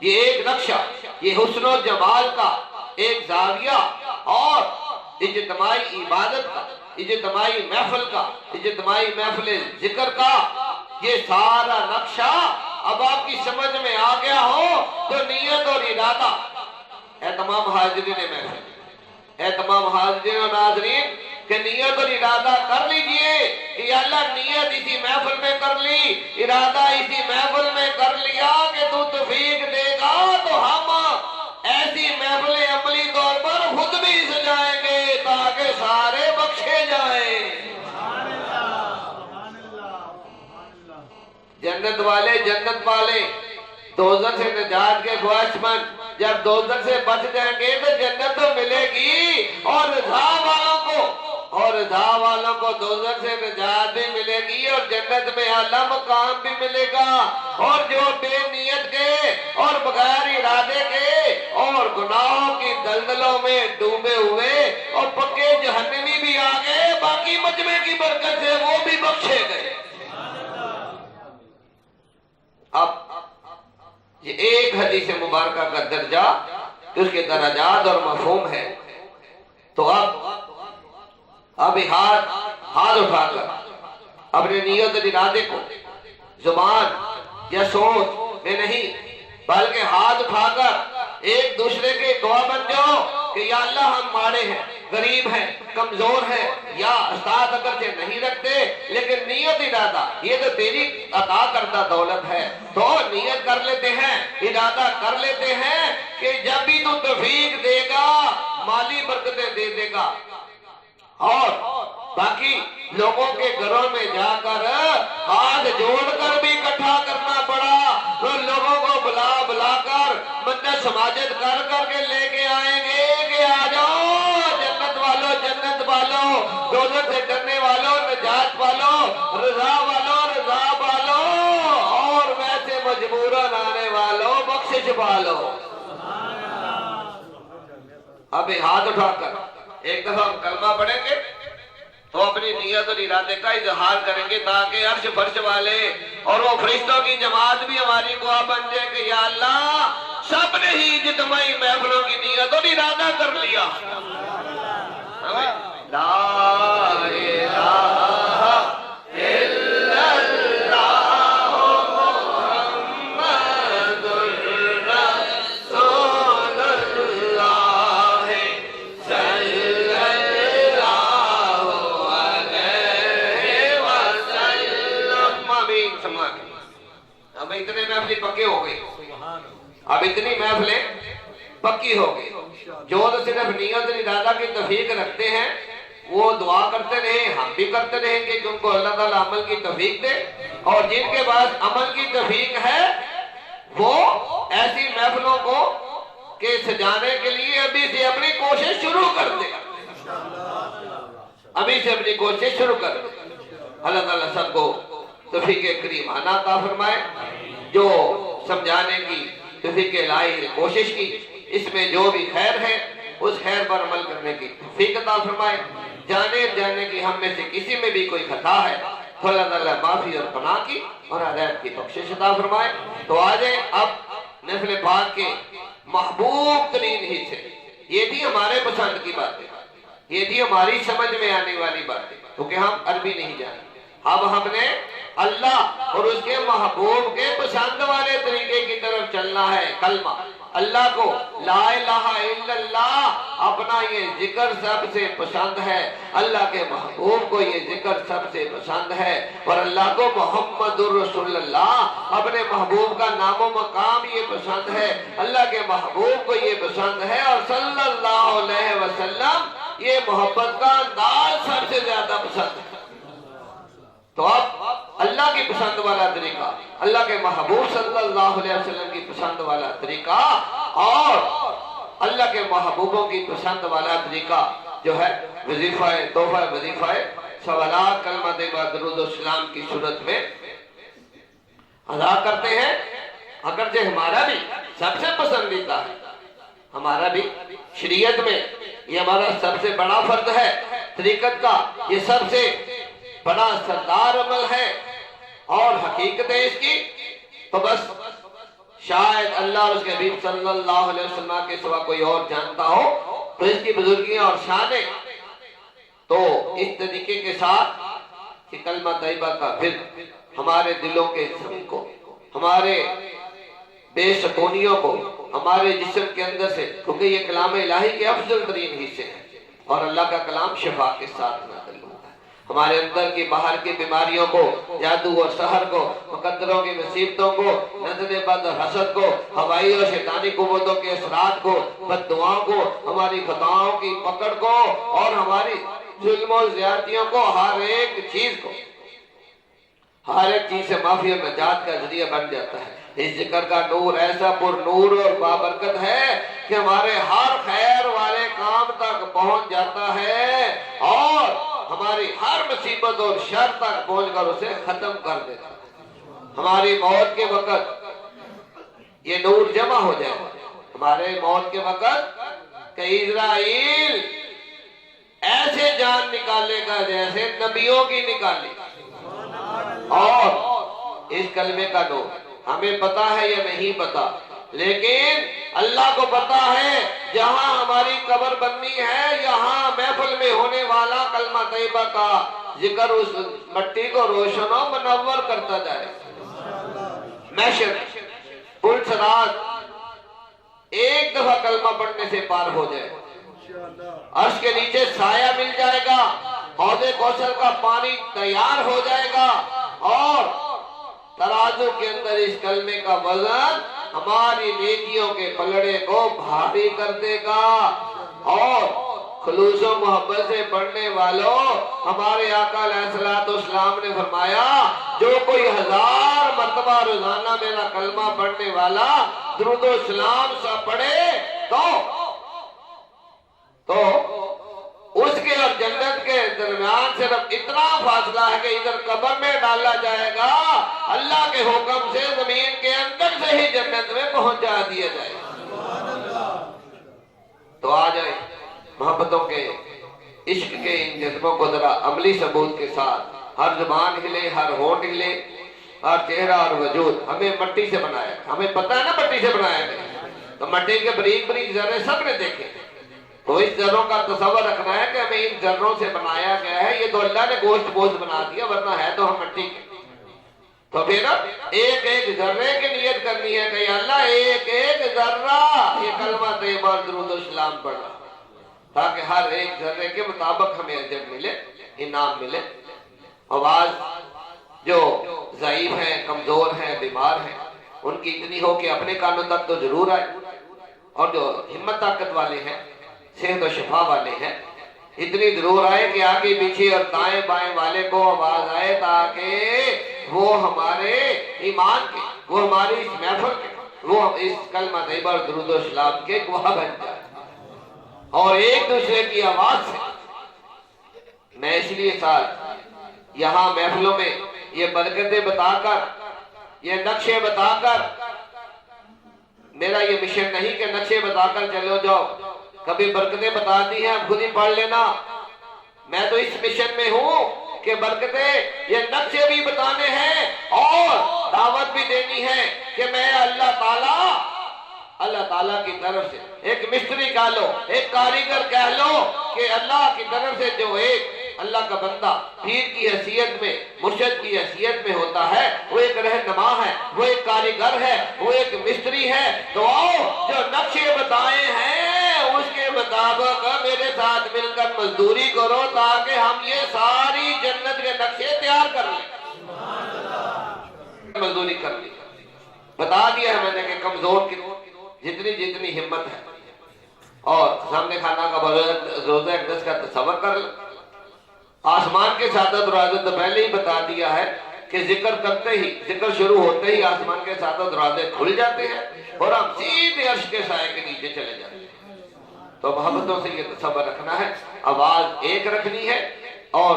یہ ایک نقشہ، یہ حسن و جمال کا ایک زاویہ اور اجتماعی عبادت کا، اجتماعی محفل کا، اجتماعی محفل ذکر کا یہ سارا نقشہ اب آپ کی سمجھ میں آ گیا ہو تو نیت اور ارادہ. اے تمام حاضرین محفل، اے تمام حاضرین و ناظرین، کہ نیت اور ارادہ کر لیجئے کہ یا اللہ نیت اسی محفل میں کر لی، ارادہ اسی محفل میں کر لیا کہ تو توفیق دے گا تو ہم ایسی محفل عملی طور پر خود بھی سجائیں گے تاکہ سارے بخشے جائیں. جنت والے جنت والے، دوزخ سے نجات کے خواہش مند جب دوزخ سے بچ جائیں گے تو جنت تو ملے گی، اور رضا والوں کو دوزخ سے نجات بھی ملے گی اور جنت میں اعلیٰ مقام بھی ملے گا. اور جو بے نیت کے اور بغیر ارادے کے اور گناہوں کی دلدلوں میں ڈوبے ہوئے اور پکے جہنمی بھی آگے، باقی مجمع کی برکت سے وہ بھی بخشے گئے. اب یہ ایک حدیث مبارکہ کا درجہ، اس کے درجات اور مفہوم ہے. تو اب ہاتھ اٹھا کر اپنے نیت اور ارادے کو زبان یا سوچ میں نہیں بلکہ ہاتھ اٹھا کر ایک دوسرے کے گواہ بن جاؤ کہ یا اللہ ہم ماڑے ہیں، غریب ہیں، کمزور ہیں، یا استاد اگرچہ نہیں رکھتے لیکن نیت ارادہ یہ تو تیری عطا کردہ دولت ہے. تو نیت کر لیتے ہیں، ارادہ کر لیتے ہیں کہ جب بھی تو توفیق دے گا مالی برکتیں دے دے گا. اور باقی لوگوں کے گھروں میں جا کر ہاتھ جوڑ کر بھی اکٹھا کرنا پڑا تو لوگوں کو بلا کر منت سماجت کر کے لے کے آئیں گے کہ آ جاؤ جنت والوں، دوزخ سے ڈرنے والوں، نجات والوں، رضا والوں، اور ویسے مجبوراً آنے والوں بخشش والوں. اب ہاتھ اٹھا کر ایک دفعہ ہم کلمہ پڑھیں گے تو اپنی نیت اور ارادے کا اظہار کریں گے تاکہ عرش فرش والے اور وہ فرشتوں کی جماعت بھی ہماری گواہ بن جائے کہ یا اللہ سب نے ہی اجتماعی محفلوں کی نیت اور ارادہ کر لیا. لا الہ الا اللہ محمد رسول اللہ صلی اللہ علیہ وسلم. آمین. سما کے اب اتنے محفلیں پکے ہو گئے، اب اتنی محفلیں پکی ہو گئی. جو تو صرف نیت اور ارادہ کی توفیق رکھتے ہیں وہ دعا کرتے رہیں، ہم بھی کرتے رہیں کہ ان کو اللہ تعالیٰ عمل کی توفیق دے. اور جن کے پاس عمل کی توفیق ہے وہ ایسی محفلوں کو کہ سجانے کے لیے ابھی سے اپنی کوشش شروع کر دے، ابھی سے اپنی کوشش شروع کر دے. اللہ تعالیٰ سب کو توفیق کریم عطا فرمائے. جو سمجھانے کی توفیق الہی کوشش کی، اس میں جو بھی خیر ہے اس خیر پر عمل کرنے کی توفیق عطا فرمائے. جانے کی ہم میں سے کسی میں بھی کوئی خطا ہے تو اللہ تعالیٰ معافی اور پناہ کی اور ہدایت کی بخشش عطا فرمائے. تو آجائیں اب محفل پاک کے محبوب ترین حصے. یہ تھی ہمارے پسند کی باتیں، یہ تھی ہماری سمجھ میں آنے والی باتیں، کیونکہ ہم عربی نہیں جانتے. اب ہم نے اللہ اور اس کے محبوب کے پسند والے طریقے کی طرف چلنا ہے. کلمہ اللہ کو لا الہ الا اللہ اپنا یہ ذکر سب سے پسند ہے، اللہ کے محبوب کو یہ ذکر سب سے پسند ہے، اور اللہ کو محمد الرسول اللہ اپنے محبوب کا نام و مقام یہ پسند ہے، اللہ کے محبوب کو یہ پسند ہے، اور صلی اللہ علیہ وسلم یہ محبت کا انداز سب سے زیادہ پسند ہے. تو اب اللہ کی پسند والا طریقہ، اللہ کے محبوب صلی اللہ علیہ وسلم کی پسند والا طریقہ، اور اللہ کے محبوبوں کی پسند والا طریقہ جو ہے وظیفہ تحفہ وظیفہ سوالات کلمہ طیبہ درود و سلام کی صورت میں ادا کرتے ہیں۔ اگرچہ ہمارا بھی سب سے پسندیدہ ہے، ہمارا بھی شریعت میں یہ ہمارا سب سے بڑا فرض ہے، طریقت کا یہ سب سے بڑا سردار عمل ہے، اور حقیقت ہے اس کی تو بس شاید اللہ اور اس کے حبیب صلی اللہ علیہ وسلم کے سوا کوئی اور جانتا ہو، تو اس کی بزرگیاں اور شانیں تو اس طریقے کے ساتھ کہ کلمہ طیبہ کا پھر ہمارے دلوں کے زمین کو، ہمارے بے سکونیوں کو، ہمارے جسم کے اندر سے، کیونکہ یہ کلام الہی کے افضل ترین حصے ہیں، اور اللہ کا کلام شفا کے ساتھ نازل ہوتا ہے، ہمارے اندر کی باہر کی بیماریوں کو، جادو اور سحر کو، مقدروں کی مصیبتوں کو، نظر بد اور حسد کو، ہوائی اور شیطانی قوتوں کے اثرات کو، بد دعاؤں کو، ہماری خطاؤں کی پکڑ کو، اور ہماری ظلم و زیادتیوں کو، ہر ایک چیز کو، ہر ایک چیز سے معافی اور نجات کا ذریعہ بن جاتا ہے۔ اس ذکر کا نور ایسا پر نور اور بابرکت ہے کہ ہمارے ہر خیر والے کام تک پہنچ جاتا ہے، اور ہماری ہر مصیبت اور شر تک پہنچ کر اسے ختم کر دیتا ہے۔ ہماری موت کے وقت یہ نور جمع ہو جائے گا، ہمارے موت کے وقت کہ اسرائیل ایسے جان نکالے گا جیسے نبیوں کی نکالی، اور اس کلمے کا نور ہمیں پتا ہے یا نہیں پتا، لیکن اللہ کو پتا ہے جہاں ہماری قبر بننی ہے، یہاں محفل میں ہونے والا کلمہ طیبہ کا ذکر اس مٹی کو روشن و منور کرتا جائے۔ محشر پل صراط ایک دفعہ کلمہ پڑھنے سے پار ہو جائے، عرش کے نیچے سایہ مل جائے گا، حوض کوثر کا پانی تیار ہو جائے گا، اور ترازو کے اندر اس کلمے کا وزن ہماری نیکیوں کے پلڑے کو بھاری کر دے گا، اور خلوص و محبت سے پڑھنے والوں، ہمارے آقا علیہ السلام نے فرمایا جو کوئی 1000 مرتبہ روزانہ میرا کلمہ پڑھنے والا درود و سلام سا پڑھے تو اس کے اور جنت کے درمیان صرف اتنا فاصلہ ہے کہ ادھر قبر میں ڈالا جائے گا، اللہ کے حکم سے زمین کے اندر سے ہی جنت میں پہنچا دیا جائے گا۔ تو آ جائیں محبتوں کے عشق کے ان جذبوں کو ذرا عملی ثبوت کے ساتھ، ہر زبان ہلے، ہر ہونٹ ہلے، ہر چہرہ اور وجود ہمیں مٹی سے بنایا، ہمیں پتہ ہے نا مٹی سے بنایا گیا، تو مٹی کے بریک بریک ذرے سب نے دیکھے، تو اس ذروں کا تصور رکھنا ہے کہ ہمیں ان ذروں سے بنایا گیا ہے، یہ تو اللہ نے گوشت پوش بنا دیا، ورنہ ہے تو ہم مٹی کے۔ تو پھر ایک ایک ذرے کی نیت کرنی ہے کہ اللہ ایک ایک ذرہ یہ کلمہ طیبہ اور درود و سلام پڑھنا، تاکہ ہر ایک ذرے کے مطابق ہمیں اجر ملے، انعام ملے۔ آواز جو ضعیف ہیں، کمزور ہیں، بیمار ہیں، ان کی اتنی ہو کہ اپنے کانوں تک تو ضرور آئے، اور جو ہمت طاقت والے ہیں، صحت و شفا والے ہیں، اتنی ضرور آئے کہ آگے پیچھے اور دائیں بائیں والے کو آواز آئے، تاکہ وہ ہمارے ایمان کے، وہ ہماری اس محفل کے، وہ اس کلمہ طیبہ اور درود و سلام کے گواہ بن جائے، اور ایک دوسرے کی آواز سے۔ میں اس لیے ساتھ یہاں محفلوں میں یہ برکتیں بتا کر، یہ نقشے بتا کر، میرا یہ مشن نہیں کہ نقشے بتا کر چلو جاؤ، کبھی برکتیں بتا دی ہیں خود ہی پڑھ لینا، میں تو اس مشن میں ہوں کہ برکتیں یہ نقشے بھی بتانے ہیں اور دعوت بھی دینی ہے کہ میں اللہ تعالیٰ کی طرف سے ایک مستری کہہ لو، ایک کاریگر کہہ لو کہ اللہ کی طرف سے جو ایک اللہ کا بندہ پیر کی حیثیت میں، مرشد کی حیثیت میں ہوتا ہے، وہ ایک رہنما ہے، وہ ایک کاریگر ہے، وہ ایک مستری ہے۔ تو آؤ جو نقشے بتائے ہیں اس کے مطابق میرے ساتھ مل کر مزدوری کرو، تاکہ ہم یہ ساری جنت کے نقشے تیار کر لیں۔ مزدوری کر لی، بتا دیا ہے میں نے کہ کمزور کی جتنی ہمت ہے، اور سامنے کھانا کا روزہ اقدس کا تصور کر لیں، آسمان کے سعادت اور عزت تو پہلے ہی بتا دیا ہے کہ ذکر کرتے ہی، ذکر شروع ہوتے ہی آسمان کے ساتوں دروازے کھل جاتے ہیں اور ہم سیدھے عرش کے سائے کے نیچے چلے جاتے ہیں۔ تو محبتوں سے یہ تصور رکھنا ہے، آواز ایک رکھنی ہے اور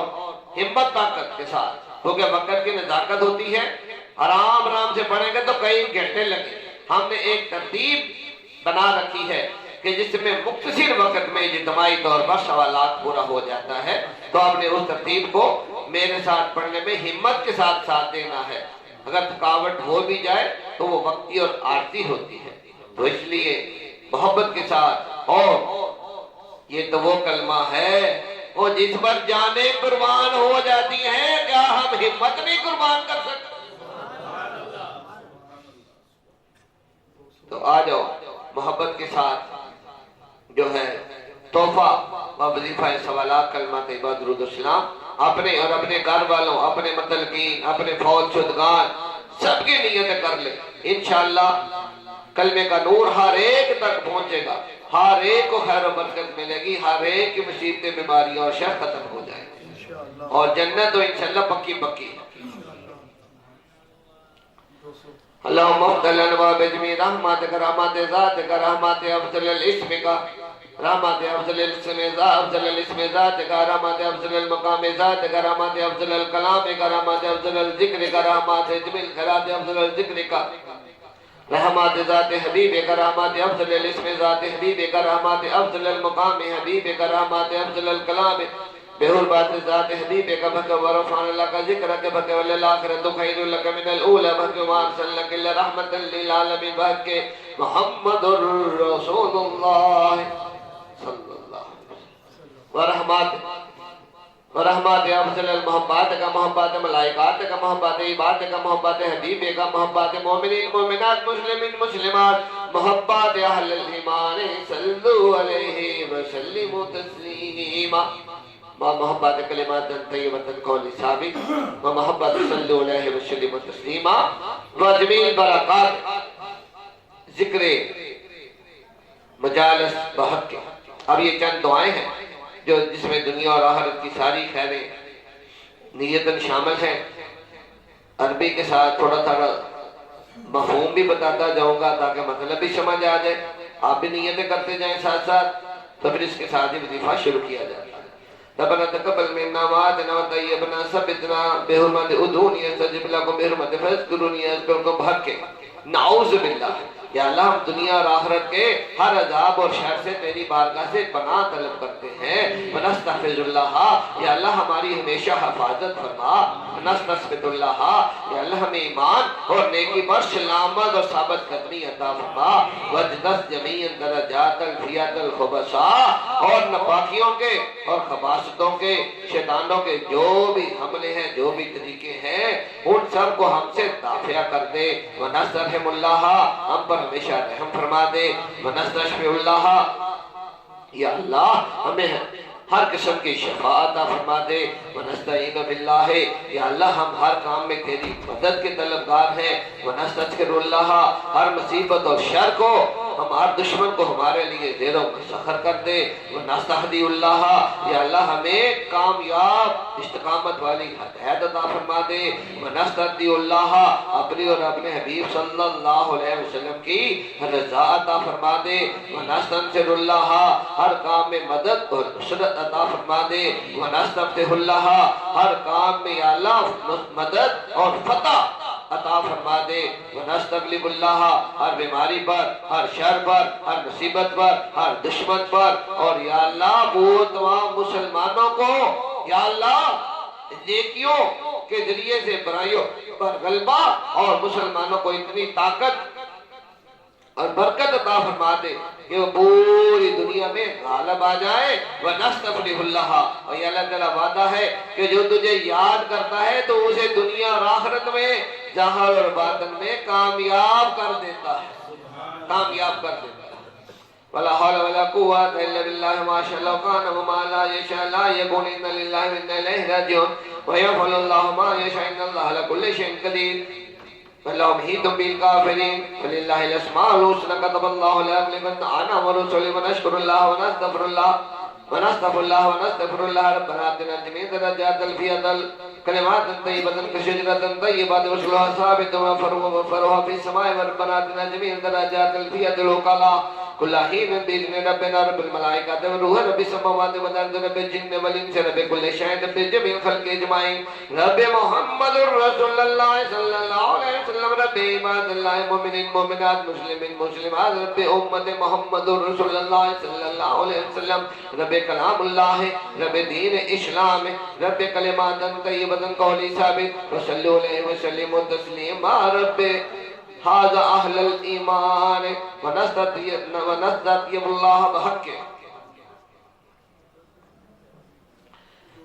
ہمت طاقت کے ساتھ، کیونکہ وقت کی نزاکت ہوتی ہے، آرام آرام سے پڑھیں گے تو کئی گھنٹے لگیں۔ ہم نے ایک ترتیب بنا رکھی ہے کہ جس میں مختصر وقت میں اجتماعی طور پر سوالات پورا ہو جاتا ہے، تو آپ نے اس ترتیب کو میرے ساتھ پڑھنے میں ہمت کے ساتھ ساتھ دینا ہے۔ اگر تھکاوٹ ہو بھی جائے تو وہ وقتی اور عارضی ہوتی ہے، تو اس لیے محبت کے ساتھ، اور یہ تو وہ کلمہ ہے وہ جس پر جانیں قربان ہو جاتی ہیں، کیا ہم ہمت نہیں قربان کر سکتے؟ تو آ جاؤ محبت کے ساتھ جو ہے تحفہ و وظیفہ سوالات کلمہ طیبہ درود و سلام اپنے اور اپنے گھر والوں، اپنے متعلقین، اپنے فوج شدگان سب کی نیتیں کر لیں۔ انشاءاللہ کلمے کا نور ہر ایک تک پہنچے گا، ہر ایک کو خیر و برکت ملے گی، ہر ایک کی مصیبتیں، بیماریاں اور شر ختم ہو جائیں گی، اور جنت تو انشاءاللہ پکی پکی ہے۔ اللہم افضل انواع بجمی رحمت رحمت ذات کا رحمت افضل الاسم کا رحمت افضل الاسم افضل الاسم ذات کا رحمت افضل المقام ذات کا رحمت افضل الکلام کا رحمت افضل الذکر کا رحمت جمیل خیرات افضل الذکر کا رحمت ذات حبیب کا رحمت افضل الاسم ذات حبیب کا رحمت افضل المقام حبیب کا رحمت افضل الکلام بہر بات ذات حبیب کا بھکہ ورفان اللہ کا ذکر کے بھکہ وللآخرت خیر لک من الاولی بھکہ وارسل لک اللہ رحمت للعالمین بھکہ محمد الرسول اللہ صلی اللہ علیہ وسلم ورحمت افضل المحبات کا محبات ملائکات کا محبات عباد کا محبات حبیب کا محبات مومنین مومنات مسلمین مسلمات محبات اہل الایمان صلو علیہ وسلم تسلیما محبت کلمات طیبۃ قول ثابت محبت صلو علیہ وسلم تسلیما وجمیل برکات ذکر مجالس بحق کے۔ اب یہ چند دعائیں ہیں جو جس میں دنیا اور آخرت کی ساری خیریں نیتاً شامل ہیں۔ عربی کے ساتھ تھوڑا تھوڑا مفہوم بھی بتاتا جاؤں گا تاکہ مطلب بھی سمجھ آ جائے، آپ بھی نیتیں کرتے جائیں ساتھ ساتھ، تو پھر اس کے ساتھ ہی وظیفہ شروع کیا جاتا ہے۔ ربنا تقبل منا وعدنا وطیبنا ثبتنا بحرمت ادعونی استجب لکم بحرمت فاذکرونی اذکرکم بحق کے۔ نعوذ باللہ، یا اللہ ہم دنیا اور آخرت کے ہر عذاب اور شر سے تیری بارگاہ سے پناہ طلب کرتے ہیں۔ ونستغفر اللہ، یا اللہ ہماری ہمیشہ حفاظت فرما۔ ونستثبت اللہ، یا اللہ ہمیں ایمان اور نیکی پر سلامت اور ثابت قدمی عطا فرما۔ واجنس جمیع درجات الفیات الخبثاء، اور ناپاکیوں کے اور خباثتوں کے شیطانوں کے جو بھی حملے ہیں، جو بھی طریقے ہیں، ان سب کو ہم سے دافع کر دے۔ ونسترحم اللہ، ہم پر ہمیشہ رحم فرما دے۔ ونستشفع اللہ، یا اللہ ہمیں ہر قسم کی شفاعت عطا فرما دے۔ ونستعین باللہ، یا اللہ ہم ہر کام میں تیری مدد کے طلبگار ہیں۔ ونستغفر اللہ، ہر مصیبت اور شر کو ہمارے دشمن کو ہمارے لیے زیر و مسخر کر دے۔ ونستہدی اللہ، یا اللہ ہمیں کامیاب استقامت والی ہدایت عطا فرما دے۔ ونستہدی اللہ، اپنی اور اپنے حبیب صلی اللہ علیہ وسلم کی رضا عطا فرما دے۔ ونستنصر اللہ، ہر کام میں مدد اور نصرت عطا فرما دے۔ ونستفتح اللہ، ہر کام میں یا اللہ مدد اور فتح عطا فرما دے۔ ونستغلب اللہ، ہر بیماری پر، ہر شر پر، ہر مصیبت پر، ہر دشمن پر، اور یا اللہ وہ تمام مسلمانوں کو یا اللہ نیکیوں کے ذریعے سے برائیوں پر غلبہ اور مسلمانوں کو اتنی طاقت اور برکت عطا فرما دے کہ وہ پوری دنیا میں غالب آ جائے۔ وَنَسْتَفْلِحُ اللَّهَ، اور یہ اللہ تعالیٰ وعدہ ہے کہ جو تجھے یاد کرتا ہے تو اسے دنیا اور آخرت میں ظاہر اور باطن میں کامیاب کر دیتا ہے، کامیاب کر دیتا ہے۔ وَلَا حَوْلَ وَلَا قُوَّةَ إِلَّا بِاللَّهِ مَا شَاءَ اللَّهُ كَانَ وَمَا لَا يَشَاءُ لَا يَكُونُ إِنَّ لِلَّهِ وَإِنَّا إِلَيْهِ رَاجِعُونَ وَيَفْعَلُ اللَّهُ مَا يَشَاءُ إِنَّ اللَّهَ عَلَى كُلِّ شَيْءٍ قَدِيرٌ وَاللَّهُ مُحِيطٌ بِالْكَافِرِينَ وَلِلَّهِ الْأَسْمَاءُ الْحُسْنَى كَتَبَ اللَّهُ لَيَغْلِبَنَّ أَنَا وَرُسُلِي وَنَشْكُرُ اللَّهَ ونستغفر الله ربنا آتنا جميع درجات الفيض كلمات طيبة كشجرة طيبة وصلها ثابت وفرها في السماء وربنا آتنا جميع درجات الفية الوقلا كل حين بإذن ربنا رب الملائكة والروح رب السماوات والأرض رب الجن والإنس رب كل شيء رب جميع الخلق أجمعين رب محمد رسول الله صلى الله عليه وسلم رب عباد الله مؤمنين مؤمنات مسلمين مسلمات رب أمة محمد رسول الله صلى الله عليه وسلم رب كلام الله رب دين اسلام رب کلمات طیبۃ قولی ثابت وصلوا علیہ وسلموا تسلیما رب هذا اہل الایمان ونستطیب اللہ بحق.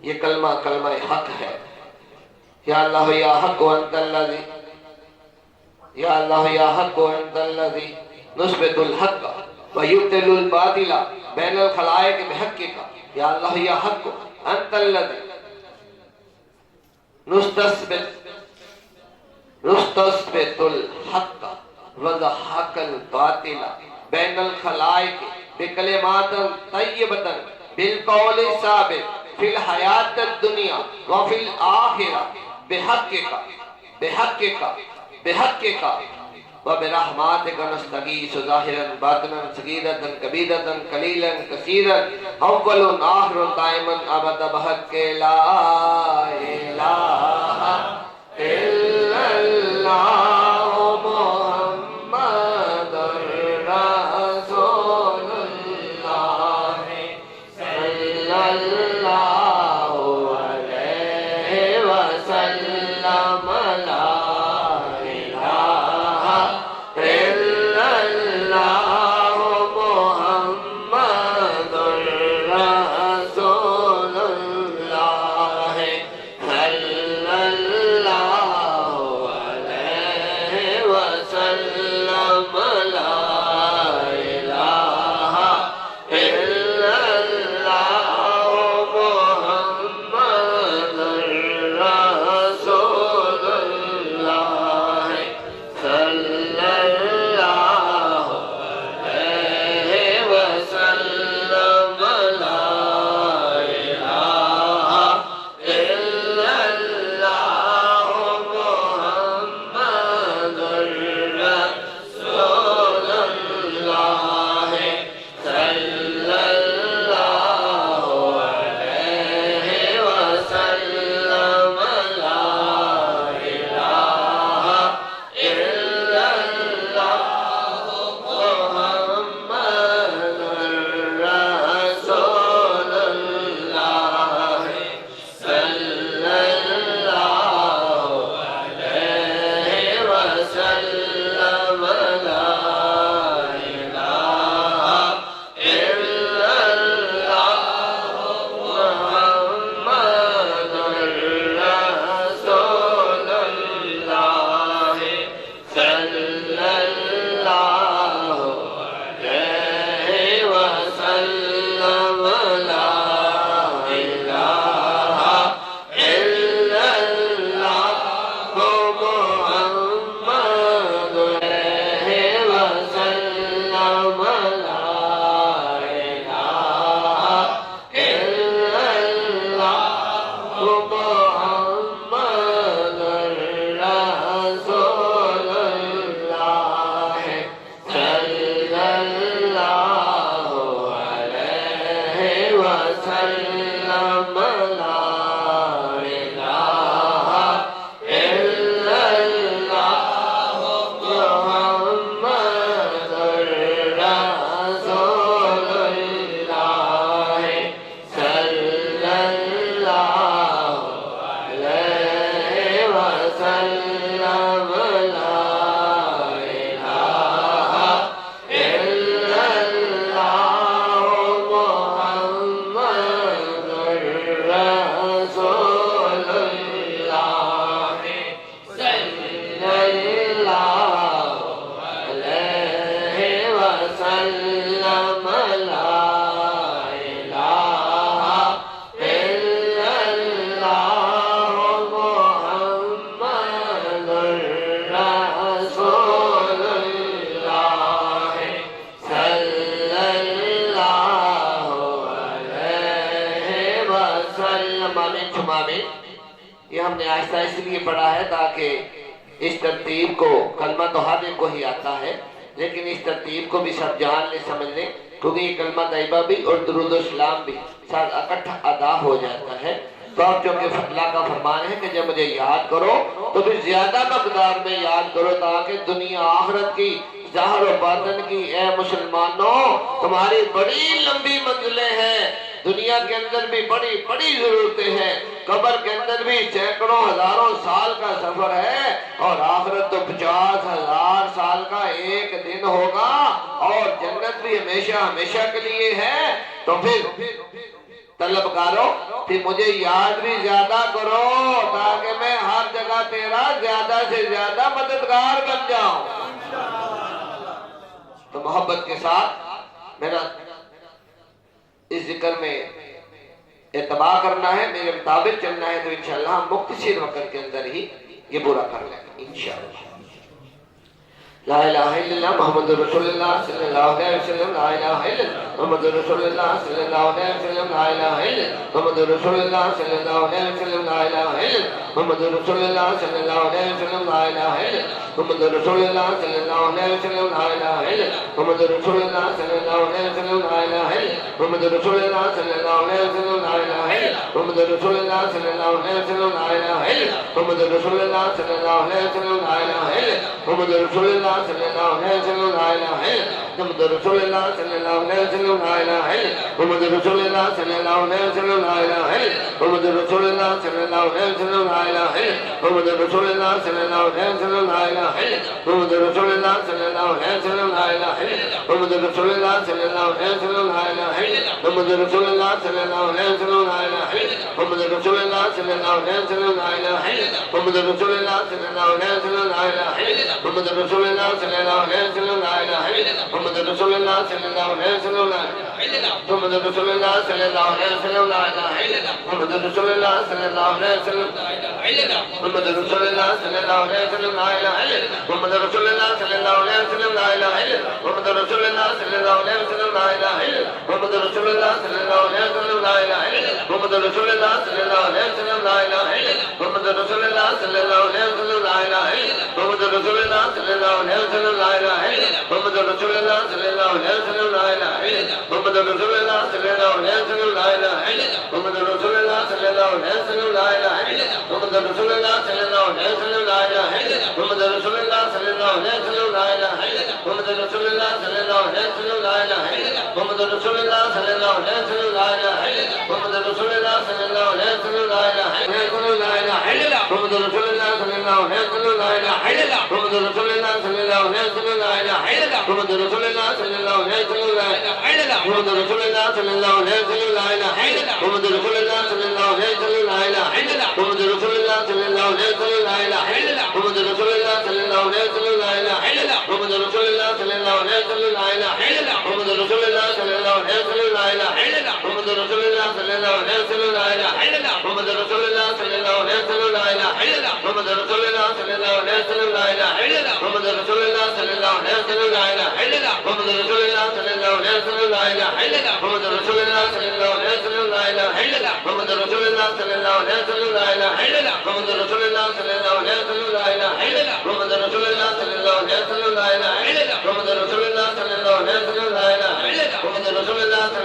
یہ کلمہ کلمہ حق ہے. یا اللہ یا حق انت الذی یا اللہ یا حق انت الذی نثبت الحق ویبطل الباطل بین الخلائق بحقک. یا اللہ یا حق انت الذی نستثبت الحق وضحك الباطل بين الخلائق بكلمات طيبة بالقول الثابت في الحياة الدنيا وفي الآخرة بحقك وبرحماتك نستغيث ظاهرا باطنا صغيرة كبيرة قليلا كثيرا أول آخر دائما أبدا بحق لا إله إلا الله محمد رسول الله صلى الله عليه وسلم. لا إله إلا الله محمد رسول الله صلى الله عليه وسلم. لا إله إلا الله محمد رسول الله صلى الله عليه وسلم. لا إله إلا الله محمد رسول الله صلى الله عليه وسلم. لا إله إلا الله محمد رسول الله صلى الله عليه وسلم. لا إله إلا الله محمد رسول الله صلى الله عليه وسلم. لا إله إلا الله محمد عليه وسلم. لا إله إلا الله محمد رسول الله صلى الله عليه وسلم. لا إله إلا الله محمد رسول الله صلى الله عليه وسلم. لا إله إلا الله محمد رسول الله صلى الله عليه وسلم. لا إله إلا الله محمد رسول الله صلى الله عليه وسلم. آمین. یہ ہم نے آہستہ اس لیے پڑھا ہے تاکہ اس ترتیب کو، کلمہ تو ہر ایک کو ہی آتا ہے لیکن اس ترتیب کو بھی سب جان لیں، سمجھ لیں، کیونکہ یہ کلمہ طیبہ بھی اور درود و اسلام بھی ساتھ اکٹھا ادا ہو جاتا ہے۔ تو اب چونکہ اللہ کا فرمان ہے کہ جب مجھے یاد کرو تو پھر زیادہ مقدار میں یاد کرو تاکہ دنیا آخرت کی، ظاہر و باطن کی، اے مسلمانوں تمہاری بڑی لمبی منزلیں ہیں، دنیا کے اندر بھی بڑی بڑی ضرورتیں ہیں، قبر کے اندر بھی سینکڑوں ہزاروں سال کا سفر ہے، اور آخرت تو 50,000 سال کا ایک دن ہوگا، اور جنت بھی ہمیشہ ہمیشہ کے لیے ہے۔ تو پھر طلبگاروں پھر مجھے یاد بھی زیادہ کرو تاکہ میں ہر جگہ تیرا زیادہ سے زیادہ مددگار بن جاؤں۔ تو محبت کے ساتھ میرا اس ذکر میں اتباع کرنا ہے، میرے مطابق چلنا ہے، تو انشاءاللہ ہم مختصر وقت کے اندر ہی یہ پورا کر لیں گے انشاءاللہ۔ لا الہ الا اللہ محمد رسول اللہ صلی اللہ علیہ وسلم، لا الہ الا اللہ محمد رسول اللہ صلی اللہ علیہ وسلم، لا الہ الا اللہ محمد رسول اللہ صلی اللہ علیہ وسلم، لا الہ الا اللہ محمد رسول اللہ صلی اللہ علیہ وسلم، لا الہ الا اللہ محمد رسول اللہ صلی اللہ علیہ وسلم، لا الہ الا اللہ محمد رسول اللہ صلی اللہ علیہ وسلم، لا الہ الا اللہ محمد رسول اللہ صلی اللہ علیہ وسلم، لا الہ الا اللہ محمد رسول اللہ صلی اللہ علیہ وسلم، لا الہ الا اللہ محمد رسول اللہ صلی اللہ علیہ وسلم، لا الہ الا اللہ محمد رسول اللہ صلی اللہ علیہ وسلم، لا الہ الا اللہ محمد رسول اللہ صلی اللہ علیہ وسلم، لا الہ الا اللہ محمد رسول اللہ صلی اللہ علیہ وسلم، لا الہ الا اللہ محمد رسول اللہ صلی اللہ علیہ وسلم، لا الہ الا اللہ محمد رسول اللہ صلی اللہ علیہ وسلم، لا الہ الا اللہ محمد رسول اللہ صلی اللہ علیہ وسلم، لا الہ الا اللہ محمد رسول اللہ صلی اللہ علیہ وسلم، لا الہ الا اللہ محمد رسول اللہ صلی اللہ علیہ وسلم، لا الہ الا اللہ محمد رسول اللہ صلی اللہ علیہ وسلم، لا الہ الا اللہ محمد رسول اللہ صلی اللہ علیہ وسلم، لا الہ الا اللہ محمد رسول اللہ صلی اللہ علیہ وسلم، لا الہ الا اللہ محمد رسول اللہ صلی اللہ علیہ وسلم، لا الہ الا اللہ محمد رسول اللہ صلی اللہ علیہ وسلم، لا الہ الا اللہ محمد رسول اللہ صلی اللہ علیہ وسلم، لا الہ الا اللہ محمد رسول اللہ صلی اللہ علیہ وسلم، لا الہ الا اللہ محمد رسول اللہ صلی اللہ علیہ وسلم، لا الہ الا اللہ محمد رسول اللہ صلی اللہ علیہ وسلم، لا الہ الا اللہ محمد رسول اللہ صلی اللہ علیہ وسلم، لا الہ الا اللہ محمد رسول اللہ صلی اللہ علیہ وسلم، لا الہ الا اللہ محمد رسول اللہ صلی اللہ علیہ وسلم، لا الہ الا اللہ محمد رسول اللہ صلی اللہ علیہ وسلم، لا الہ الا اللہ محمد رسول اللہ صلی اللہ علیہ وسلم، لا الہ الا اللہ محمد رسول اللہ صلی اللہ علیہ وسلم، لا الہ الا اللہ محمد رسول اللہ صلی اللہ علیہ وسلم، لا الہ الا اللہ محمد رسول اللہ صلی اللہ علیہ وسلم، لا الہ الا اللہ محمد رسول اللہ صلی اللہ علیہ وسلم، لا الہ الا اللہ محمد رسول اللہ صلی اللہ علیہ وسلم، لا الہ الا اللہ محمد رسول اللہ صلی اللہ علیہ وسلم، لا الہ الا اللہ محمد رسول اللہ صلی اللہ علیہ وسلم، لا الہ الا اللہ محمد رسول اللہ صلی اللہ علیہ وسلم، لا الہ الا اللہ محمد رسول اللہ صلی اللہ علیہ وسلم، لا الہ الا اللہ محمد رسول اللہ صلی اللہ علیہ وسلم، لا الہ الا اللہ محمد رسول اللہ صلی اللہ علیہ وسلم، لا الہ الا اللہ محمد رسول اللہ صلی اللہ علیہ وسلم، لا الہ الا اللہ محمد رسول اللہ صلی اللہ علیہ وسلم، لا الہ الا اللہ محمد رسول اللہ صلی اللہ علیہ وسلم، لا الہ الا اللہ محمد رسول اللہ صلی اللہ علیہ وسلم، لا الہ الا اللہ محمد رسول اللہ صلی اللہ علیہ وسلم، لا الہ الا اللہ محمد رسول اللہ صلی اللہ علیہ وسلم، لا الہ الا اللہ محمد رسول اللہ صلی اللہ علیہ وسلم، لا الہ الا اللہ محمد رسول اللہ صلی اللہ علیہ وسلم، لا الہ الا اللہ محمد رسول اللہ صلی اللہ علیہ وسلم، لا الہ الا اللہ محمد رسول اللہ صلی اللہ علیہ وسلم، لا الہ الا اللہ محمد رسول اللہ صلی اللہ علیہ وسلم، لا الہ الا اللہ محمد رسول اللہ صلی اللہ علیہ وسلم، لا الہ الا اللہ محمد رسول اللہ صلی اللہ علیہ وسلم، لا الہ الا اللہ محمد رسول اللہ صلی اللہ علیہ وسلم، لا الہ الا اللہ محمد رسول اللہ صلی اللہ علیہ وسلم، لا الہ الا اللہ محمد رسول اللہ صلی اللہ علیہ وسلم، لا الہ الا اللہ محمد رسول اللہ صلی اللہ علیہ وسلم، لا الہ الا اللہ محمد رسول اللہ صلی اللہ علیہ وسلم، لا الہ الا اللہ محمد رسول اللہ صلی اللہ علیہ وسلم، لا الہ الا اللہ محمد رسول اللہ صلی اللہ علیہ وسلم، لا الہ الا اللہ محمد رسول اللہ صلی اللہ علیہ وسلم، لا الہ الا اللہ محمد رسول اللہ صلی اللہ علیہ وسلم، لا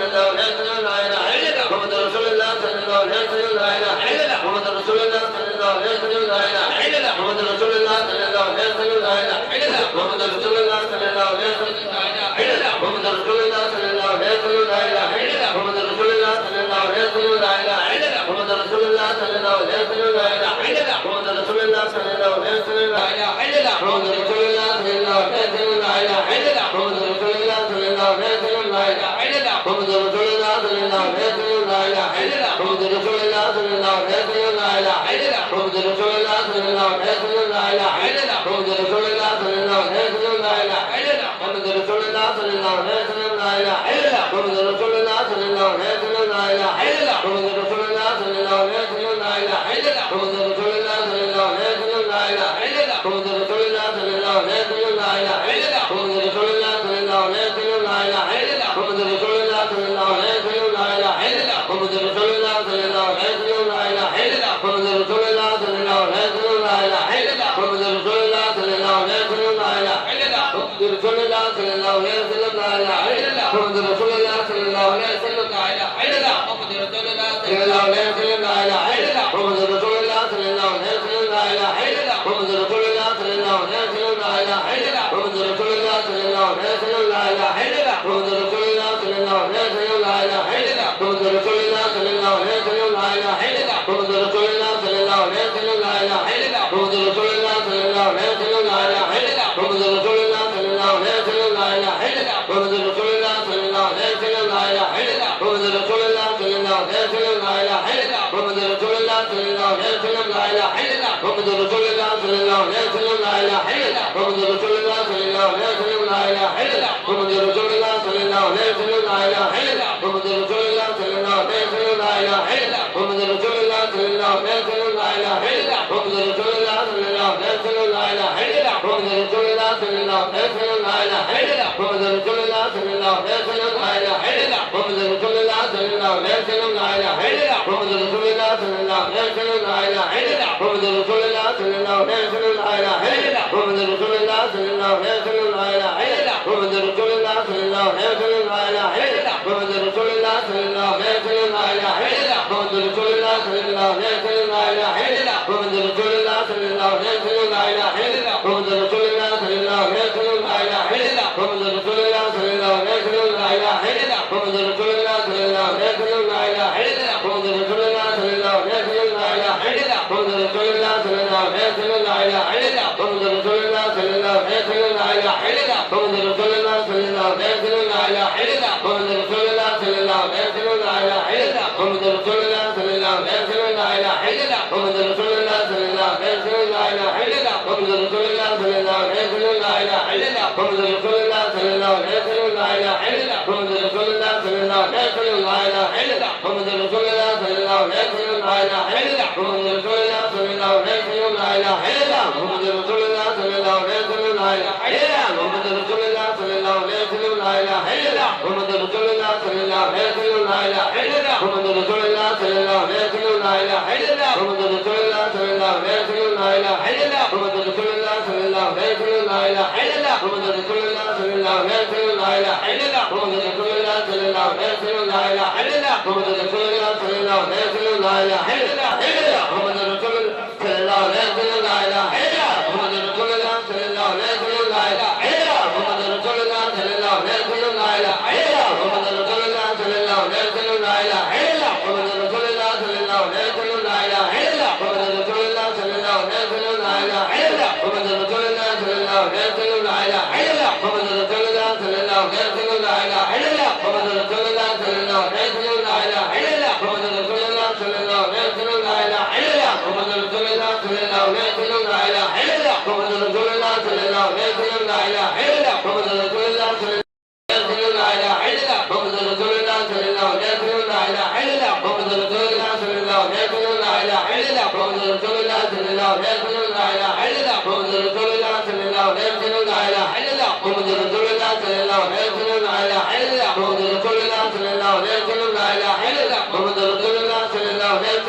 الہ الا اللہ محمد رسول اللہ صلی اللہ علیہ وسلم، لا الہ الا اللہ محمد رسول اللہ صلی اللہ علیہ وسلم، لا الہ الا اللہ محمد رسول اللہ صلی اللہ علیہ وسلم، لا الہ الا اللہ محمد رسول اللہ صلی اللہ علیہ وسلم، لا الہ الا اللہ محمد رسول اللہ صلی اللہ علیہ وسلم، لا الہ الا اللہ محمد رسول اللہ صلی اللہ علیہ وسلم، لا الہ الا اللہ محمد رسول اللہ صلی اللہ علیہ وسلم، لا الہ الا اللہ محمد رسول اللہ صلی اللہ علیہ وسلم، لا الہ الا اللہ محمد رسول اللہ صلی اللہ علیہ وسلم، لا الہ الا اللہ محمد رسول اللہ صلی اللہ علیہ وسلم، لا الہ الا اللہ محمد رسول اللہ صلی اللہ علیہ وسلم، لا الہ الا اللہ محمد رسول اللہ صلی اللہ علیہ وسلم، لا الہ الا اللہ محمد رسول اللہ صلی اللہ علیہ وسلم، لا الہ الا اللہ محمد رسول اللہ صلی اللہ علیہ وسلم، لا الہ الا اللہ محمد رسول اللہ صلی اللہ علیہ وسلم، لا الہ الا اللہ محمد رسول اللہ صلی اللہ علیہ وسلم، لا الہ الا اللہ محمد رسول اللہ صلی اللہ رسول الله صلى الله عليه وسلم لا اله الا الله محمد رسول الله صلى الله عليه وسلم لا اله الا الله محمد رسول الله صلى الله عليه وسلم لا اله الا الله محمد رسول الله صلى الله عليه وسلم لا اله الا الله محمد رسول الله صلى الله عليه وسلم لا اله الا الله محمد رسول الله صلى الله عليه وسلم لا اله الا الله محمد رسول الله صلى الله عليه وسلم لا اله الا الله محمد رسول الله صلى الله عليه وسلم لا اله الا الله محمد رسول الله صلى الله عليه وسلم لا اله الا الله محمد رسول الله صلى الله عليه وسلم لا اله الا الله محمد رسول الله صلى الله عليه وسلم لا اله الا الله محمد رسول الله صلى الله عليه وسلم لا اله الا الله محمد رسول الله صلى الله عليه وسلم لا اله الا الله محمد رسول الله صلى الله عليه وسلم لا اله الا الله محمد رسول الله صلى الله عليه وسلم لا اله الا الله محمد رسول الله صلى الله عليه وسلم لا اله الا الله محمد رسول الله صلى الله عليه وسلم لا اله الا الله محمد رسول الله صلى الله عليه وسلم لا اله الا الله محمد رسول الله صلى الله عليه وسلم لا اله الا الله محمد رسول الله صلى الله عليه وسلم لا اله الا الله محمد رسول الله صلى الله عليه وسلم لا اله الا الله محمد رسول الله صلى الله عليه وسلم لا اله الا الله محمد رسول الله صلى الله عليه وسلم لا اله الا الله محمد رسول الله صلى الله عليه وسلم لا اله الا الله محمد رسول الله صلى الله عليه وسلم لا اله الا الله محمد رسول الله صلى الله عليه وسلم لا اله الا الله محمد رسول الله صلى الله عليه وسلم لا اله الا الله محمد رسول الله صلى الله عليه وسلم لا اله الا الله محمد رسول الله صلى الله عليه وسلم لا اله الا الله محمد رسول الله صلى الله عليه وسلم لا اله الا الله محمد رسول الله صلى الله عليه وسلم لا اله الا الله محمد رسول الله صلى الله عليه وسلم لا اله الا الله محمد رسول الله صلى الله عليه وسلم لا اله الا الله محمد رسول الله صلى الله عليه وسلم لا اله الا الله محمد رسول الله صلى الله عليه وسلم لا اله الا الله محمد رسول الله صلى الله عليه وسلم لا اله الا الله محمد رسول الله صلى الله عليه وسلم لا اله الا الله محمد رسول الله صلى الله عليه وسلم لا اله الا الله محمد رسول الله صلى الله عليه وسلم لا اله الا الله محمد رسول الله صلى الله عليه وسلم لا اله الا الله محمد رسول الله صلى الله عليه وسلم لا اله الا الله محمد رسول الله صلى الله عليه وسلم لا اله الا الله محمد رسول الله صلى الله عليه وسلم لا اله الا الله محمد رسول الله صلى الله عليه وسلم لا اله الا الله محمد رسول الله صلى الله عليه وسلم لا اله الا الله محمد رسول الله صلى الله عليه وسلم لا اله الا الله محمد رسول الله صلى الله عليه وسلم لا اله الا الله محمد رسول الله صلى الله عليه وسلم لا اله الا الله محمد رسول الله صلى الله عليه وسلم لا اله الا الله محمد رسول الله صلى الله عليه وسلم لا اله الا الله محمد رسول الله صلى الله عليه وسلم لا اله الا الله محمد رسول الله صلى الله عليه وسلم لا اله الا الله محمد رسول الله صلى الله عليه وسلم لا اله الا الله محمد رسول الله صلى الله عليه وسلم لا اله الا الله محمد رسول الله صلى الله عليه وسلم لا اله الا الله محمد رسول الله صلى الله عليه وسلم لا اله الا الله محمد رسول الله صلى الله عليه وسلم لا اله الا الله محمد رسول الله صلى الله عليه وسلم لا اله الا الله محمد رسول الله صلى الله عليه وسلم لا اله الا الله محمد رسول الله صلى الله عليه وسلم لا اله الا الله محمد رسول الله صلى الله عليه وسلم لا اله الا الله محمد رسول الله صلى الله عليه وسلم لا اله الا الله محمد رسول الله صلى الله عليه وسلم لا اله الا الله محمد رسول الله صلى الله عليه وسلم لا اله الا الله محمد رسول الله صلى الله عليه وسلم لا اله الا الله محمد رسول الله صلى الله عليه وسلم لا اله الا الله محمد رسول الله صلى لا اله الا الله محمد رسول الله صلى الله عليه وسلم لا اله الا الله محمد رسول الله صلى الله عليه وسلم لا اله الا الله محمد رسول الله صلى الله عليه وسلم لا اله الا الله محمد رسول الله صلى الله عليه وسلم لا اله الا الله محمد رسول الله صلى الله عليه وسلم لا اله الا الله محمد رسول الله صلى الله عليه وسلم لا اله الا الله محمد رسول الله صلى الله عليه وسلم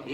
لا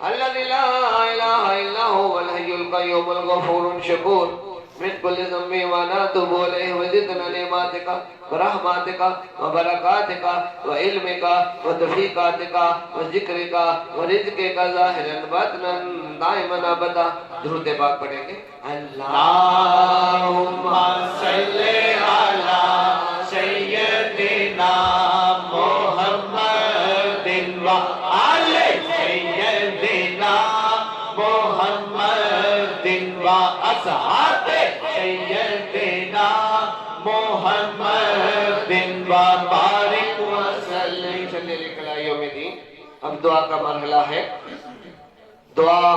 الذي لا إله إلا هو الحي القيوم الغفور الشكور من كل ذنب ونتوب إليه وزدنا نعمتك ورحمتك وبركاتك وعلمك وتوفيقاتك وذكرك ورزقك ظاهرا باطنا دائما ابدا. درود پاک پڑھیں گے. اللهم صل على سيدنا محمد وعلى سيدنا محمد وأصحاب سيدنا محمد وبارك وسلم. چلے لکھلا یوم دین. اب دعا کا مرحلہ ہے. دعا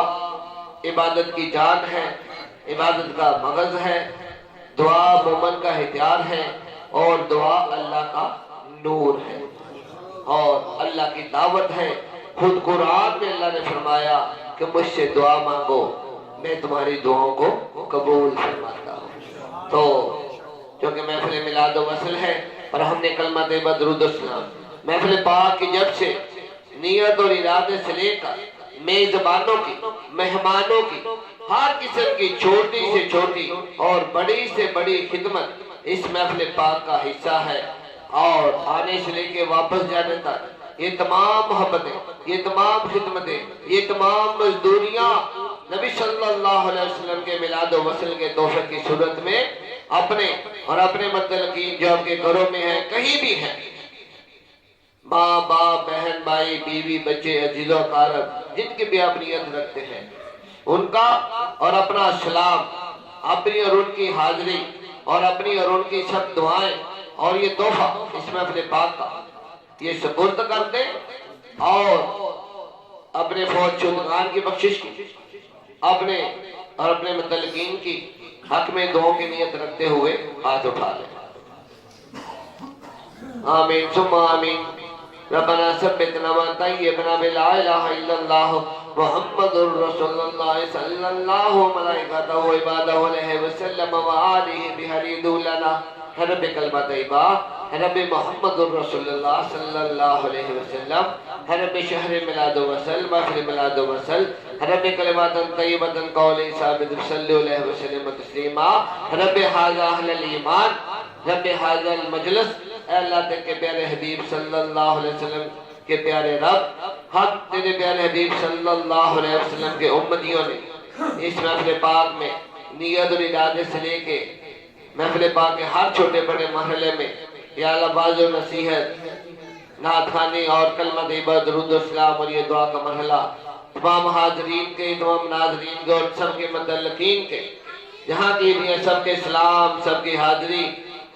عبادت کی جان ہے، عبادت کا مغز ہے، دعا مومن کا ہتھیار ہے، اور دعا اللہ کا نور ہے اور اللہ کی دعوت ہے. خود قرآن میں اللہ نے فرمایا کہ مجھ سے دعا مانگو، میں تمہاری دعاؤں کو قبول فرماتا ہوں. تو کیونکہ محفل میلاد و وصل ہے اور ہم نے کلمہ طیبہ درود و سلام محفل پاک کی جب سے نیت اور ارادے سے لے کر میزبانوں کی، مہمانوں کی، ہر قسم کی چھوٹی سے چھوٹی اور بڑی سے بڑی خدمت اس محفل پاک کا حصہ ہے. اور آنے سے لے کے واپس جانے تک یہ تمام محبتیں، یہ تمام خدمتیں، یہ تمام مزدوریاں نبی صلی اللہ علیہ وسلم کے میلاد و وصل کے تحفے کی صورت میں اپنے اور اپنے متعلقین جو آپ کے گھروں میں ہیں، کہیں بھی ہیں، ماں باپ بہن بھائی بیوی بچے عزیز و اقارب جن کی بھی آپ نیت رکھتے ہیں ان کا اور اپنا سلام، اپنی اور ان کی حاضری اور اپنی اور ان کی سب دعائیں اور یہ تحفہ اس محفل پاک کا یہ سپرد کر دیں اور اپنے فوج شدگان کی بخشش کی اپنے اور اپنے متعلقین کی حق میں دعاؤں کی نیت رکھتے ہوئے ہاتھ اٹھا لیں. آمین ثم آمین. ربنا ثبتنا وطیبنا بلا الہ الا اللہ محمد رسول اللہ صلی اللہ ملائکتہ و عبادہ علیہ وسلم و آلہ بحرید لنا. رب کلمہ طیبہ، رب محمد رسول اللہ صلی اللہ علیہ وسلم، رب شہر میلاد و وصل، محفل میلاد و وصل، رب کلمات طیبۃ قول ثابت صلی اللہ علیہ وسلم تسلیما. رب ھذا اہل الایمان، رب ھذا المجلس. اے اللہ تیرے پیارے حبیب صلی اللہ علیہ وسلم کے پیارے رب، حق تیرے پیارے حبیب صلی اللہ علیہ وسلم کے امتیوں نے اس محفل پاک میں نیت اور ارادے سے لے کے محفل پاک کے ہر چھوٹے بڑے مرحلے میں یا اللہ باز و نصیحت، نعت خوانی اور کلمہ طیبہ درود و سلام اور یہ دعا کا مرحلہ تمام حاضرین کے، تمام ناظرین کے اور سب کے متعلقین کے جہاں کی بھی ہے، سب کے سلام، سب کی حاضری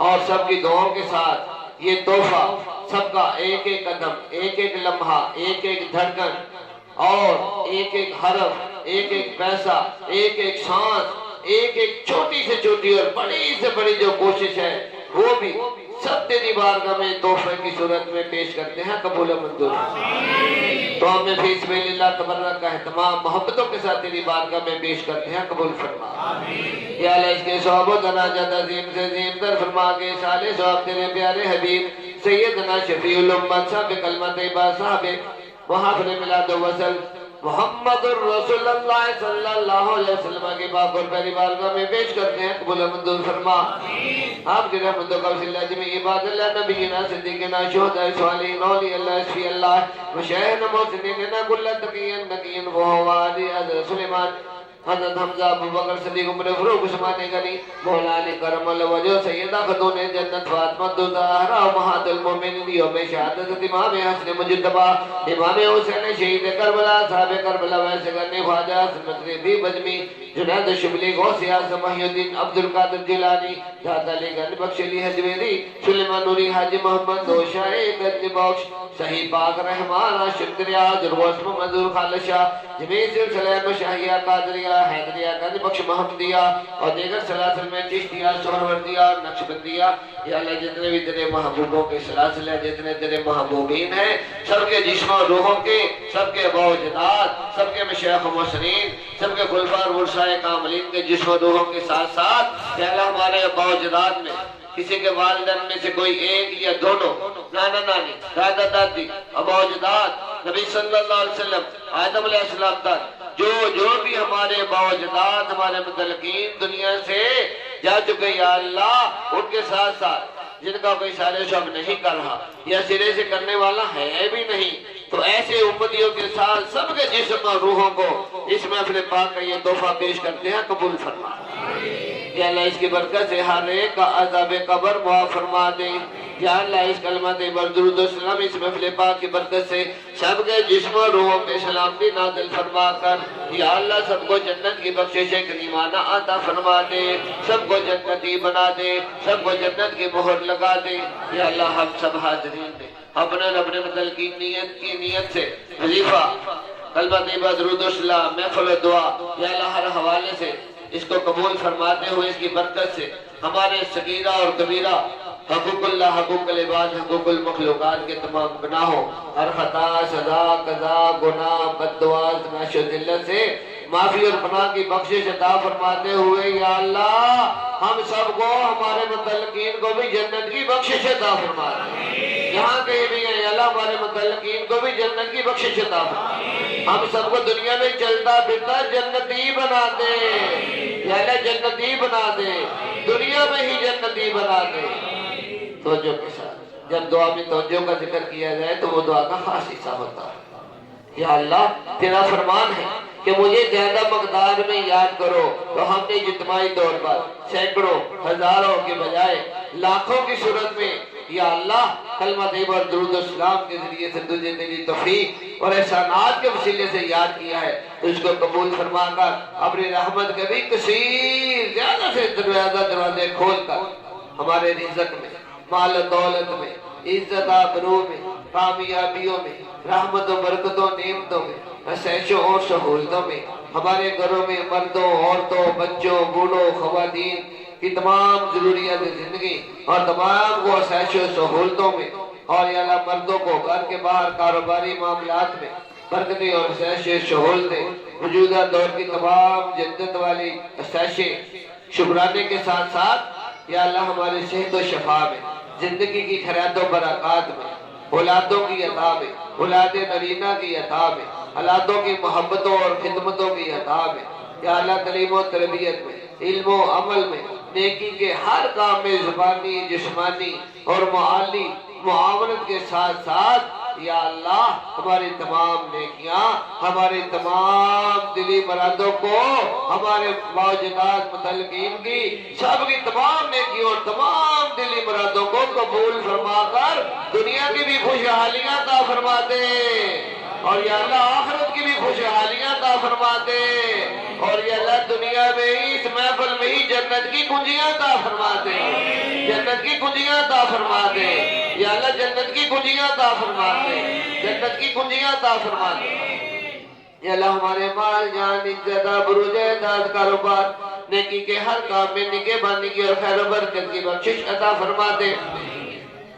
اور سب کی دعاؤں کے ساتھ یہ تحفہ سب کا ایک ایک قدم، ایک ایک لمحہ، ایک ایک دھڑکن اور ایک ایک حرف، ایک ایک پیسہ، ایک ایک سانس، ایک ایک چھوٹی سے چھوٹی اور بڑی سے بڑی جو کوشش ہے وہ بھی سب تیری بارگاہ میں تحفے کی صورت میں پیش کرتے ہیں. قبول و منظور. تو ہمیں فی سبیل اللہ تبرک کا اہتمام محبتوں کے ساتھ تیری بارگاہ میں پیش کرتے ہیں. قبول فرما. یا اللہ اس کے ثواب و درجات عظیم سے عظیم تر فرما کے سال ثواب تیرے پیارے حبیب سیدنا شفیع الامت صاحب کلمہ طیبہ صاحب محافل میلاد و وصل محمد الرسول اللہ صلی اللہ علیہ وسلم کے باپ اور پہلی بارگاہ میں پیش کرتے ہیں. قبول و منظور فرما. آپ کی رحمت و کرم اللہ جمعی عباد اللہ نبینا صدیقنا شہداء صالحین اولیاء اللہ اسفی اللہ مشاہدین محسنین کل تقین نقین وحوالی حضرت سلیمان حضرت حمزہ ابو بکر صدیق عمر فروغ عثمان غنی مولا علی کرم اللہ وجہ سیدہ خاتون جنت فاطمہ الزہرا امہات المومنین یوم شہادت امام حسن مجتبی امام حسین شہید کربلا صاحب کربلا ویسے کرنے خواجہ مغربی بجمی جنید شبلی غوث اعظم محی الدین عبد القادر جیلانی ذات علی گنج بخش علی حجویری سلیمان نوری حاجی محمد دوشائی گنج بخش صحیح پاک رحمان عاشق ریاض الوسم منظور خالشہ جمیع سلسلہ مشاہیہ قادریہ حیدریہ گنج بخش محمدیہ اور دیگر سلاسل میں چشتیہ سہروردیہ نقشبندیہ یا اللہ جتنے بھی تیرے محبوبوں کے سلاسل ہیں جتنے تیرے محبوبین ہیں سب کے جسم و روحوں کے سب کے باوجدات سب کے مشایخ و محسنین سب کے خلفاء اور ورثاء کاملین کے جسم و روحوں کے ساتھ ساتھ یا اللہ ہمارے باوجدات میں کسی کے والدین میں سے کوئی ایک یا دونوں نانا نانی دادا دادی اباوجداد نبی صلی اللہ علیہ وسلم آدم علیہ السلام تک جو بھی ہمارے باوجداد ہمارے متعلقین دنیا سے جا چکے یا اللہ ان کے ساتھ ساتھ جن کا کوئی سارے شب نہیں کر رہا یا سرے سے کرنے والا ہے بھی نہیں تو ایسے امتیوں کے ساتھ سب کے جسم اور روحوں کو اس محفل پاک کا یہ تحفہ پیش کرتے ہیں قبول فرما یا اللہ اس کی برکت سے ہر ایک کا عذاب قبر معاف فرما دے یا اللہ اس کلمہ طیبہ درود و سلام اس محفل پاک کی برکت سے سب کے جسم و روحوں پہ سلامتی نازل فرما کر یا اللہ سب کو جنت کی بخشش کریمانہ عطا فرما دے سب کو جنتی بنا دے سب کو جنت کی مہر لگا دے یا اللہ ہم سب حاضرین نے اپنے مدل کی نیت سے وظیفہ کلمہ طیبہ درود و سلام محفل و دعا یا اللہ ہر حوالے سے اس کو قبول فرماتے ہوئے اس کی برکت سے ہمارے صغیرہ اور کبیرہ حقوق اللہ حقوق العباد حقوق المخلوقات کے تمام گناہوں ہر خطا سزا قضا گناہ بد دعا نعش و ذلت سے معافی اور پناہ کی بخشش عطا فرماتے ہوئے یا اللہ ہم سب کو ہمارے متعلقین کو بھی جنت کی بخشش عطا فرما دے جہاں کہیں بھی ہیں یا اللہ ہمارے متعلقین کو بھی جنت کی بخشش عطا فرما ہم سب کو دنیا میں چلتا پھرتا جنتی بنا دے یا اللہ جنتی بنا دے دنیا میں ہی جنتی بنا دے توجہ کے ساتھ جب دعا میں توجہ کا ذکر کیا جائے تو وہ دعا کا خاص حصہ ہوتا ہے یا اللہ تیرا فرمان ہے کہ مجھے زیادہ مقدار میں یاد کرو تو ہم نے اجتماعی طور پر سینکڑوں ہزاروں کے بجائے لاکھوں کی صورت میں یا اللہ کلمہ طیبہ اور درود و سلام کے ذریعے سے تجھے تیری توفیق اور احسانات کے وسیلے سے یاد کیا ہے تو اس کو قبول فرما کر اپنی رحمت کے بھی کثیر زیادہ سے دروازے کھول کر ہمارے رزق میں مال و دولت میں عزت آبرو میں کامیابیوں میں رحمت و برکتوں نعمتوں میں عیشوں اور سہولتوں میں ہمارے گھروں میں مردوں عورتوں بچوں بوڑھوں خواتین کی تمام ضروریات زندگی اور تمام کو عیش و سہولتوں میں اور یا اللہ مردوں کو گھر کے باہر کاروباری معاملات میں برکتیں اور عیش و سہولتیں موجودہ دور کی تمام جدت والی عیشیں شکرانے کے ساتھ ساتھ یا اللہ ہمارے صحت و شفا میں زندگی کی خیرات و برکات میں اولادوں کی عطا میں اولاد نرینہ کی عطا میں اولادوں کی محبتوں اور خدمتوں کی عطا میں یا اللہ تعلیم و تربیت میں علم و عمل میں نیکی کے ہر کام میں زبانی جسمانی اور معالی معاونت کے ساتھ ساتھ یا اللہ ہماری تمام نیکیاں ہمارے تمام دلی مرادوں کو ہمارے باوجداد متعلقین کی سب کی تمام نیکیوں اور تمام دلی مرادوں کو قبول فرما کر دنیا کی بھی خوشحالیاں عطا فرما دے اور یا اللہ آخرت کی بھی خوشحالیاں عطا فرما دے اور یا اللہ دنیا میں ہی اس محفل میں ہی جنت کی کنجیاں عطا فرما دے جنت کی کنجیاں عطا فرما دے یا اللہ جنت کی کنجیاں عطا فرما دے جنت کی کنجیاں عطا فرما دے یا اللہ ہمارے مال جان عزت آبرو جائیداد کاروبار نیکی کے ہر کام میں نگہبانی کی اور خیر و برکت کی بخشش عطا فرما دے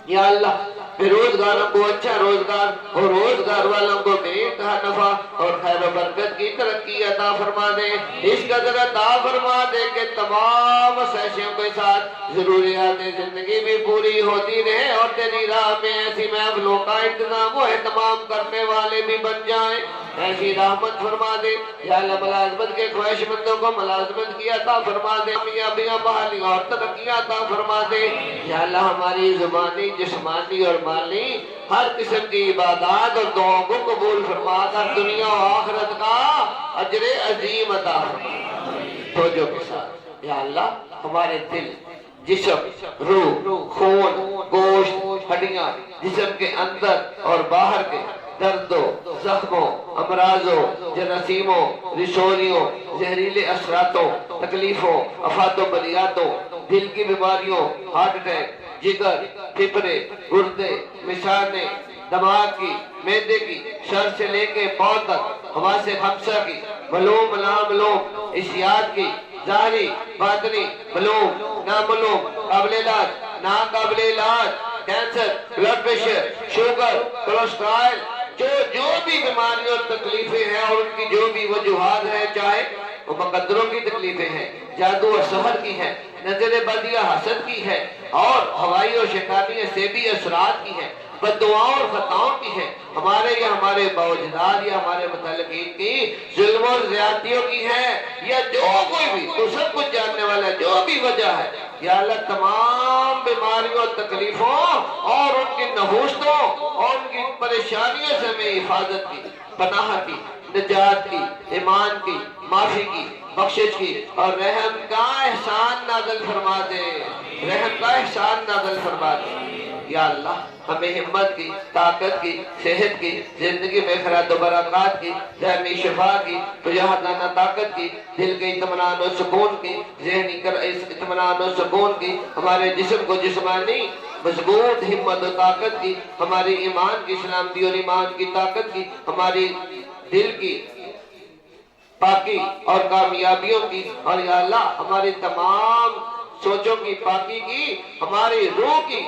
یا اللہ بے روزگاروں کو اچھا روزگار اور روزگار والوں کو بے انتہا نفع اور خیر و برکت کی ترقی عطا فرما دے اس قدر عطا فرما دے کہ تمام عیشوں کے ساتھ ضروریات زندگی بھی پوری ہوتی رہے اور تیری راہ میں ایسی محفلوں کا انتظام و اہتمام کرنے والے بھی بن جائیں ایسی رحمت فرما دے یا اللہ ملازمت کے خواہش مندوں کو ملازمت کی عطا فرما دے کامیابیاں بحالیاں اور ترقیاں عطا فرما دے یا اللہ ہماری زبانی جسمانی اور مالی ہر قسم کی عبادات اور دعاوں کو قبول فرما کر دنیا و آخرت کا اجر عظیم عطا فرما توجہ کے ساتھ یا اللہ ہمارے دل جسم روح خون گوشت ہڈیاں جسم کے اندر اور باہر کے دردوں زخموں امراضوں جراثیموں رسولیوں زہریلے اثراتوں تکلیفوں افات و بلیاتوں دل کی بیماریوں ہارٹ اٹیک جگر پھپھڑے گردے مثانے دماغ کی، معدے کی، سر سے لے کے پاؤں تک، حواس خمسہ کی، معلوم نامعلوم اشیاء کی، ظاہری باطنی، معلوم نامعلوم، قابل علاج ناقابل علاج، cancer, blood pressure, sugar, cholesterol, جو بھی بیماریاں اور تکلیفیں ہیں اور ان کی جو بھی وجوہات ہیں، چاہے وہ مقدروں کی تکلیفیں ہیں، جادو اور سحر کی ہیں، نظر بدی یا حسد کی ہے، اور ہوائی اور شیطانی سیبی اثرات کی ہیں، بددعاؤں اور خطاؤں کی ہے، ہمارے یا ہمارے باوجداد یا ہمارے متعلقین کی ظلم اور زیادتیوں کی ہے، یا جو کوئی بھی تو سب کچھ جاننے والا جو بھی وجہ ہے، یا اللہ تمام بیماریوں اور تکلیفوں اور ان کی نحوستوں اور ان کی پریشانیوں سے ہمیں حفاظت کی، پناہ کی، نجات کی، ایمان کی، معافی کی، بخشش کی اور رحم کا احسان نازل فرما دے، رحم کا احسان نازل فرما دے۔ یا اللہ ہمیں ہمت کی، طاقت کی، صحت کی، زندگی میں خیرات و برکات کی، ذہنی شفا کی، تجاہدانہ طاقت کی، دل کے اطمینان و سکون کی، ذہنی اطمینان و سکون کی، ہمارے جسم کو جسمانی مضبوط ہمت و طاقت کی، ہماری ایمان کی سلامتی اور ایمان کی طاقت کی، ہماری دل کی پاکی اور کامیابیوں کی، اور یا اللہ ہماری تمام سوچوں کی پاکی کی، ہماری روح کی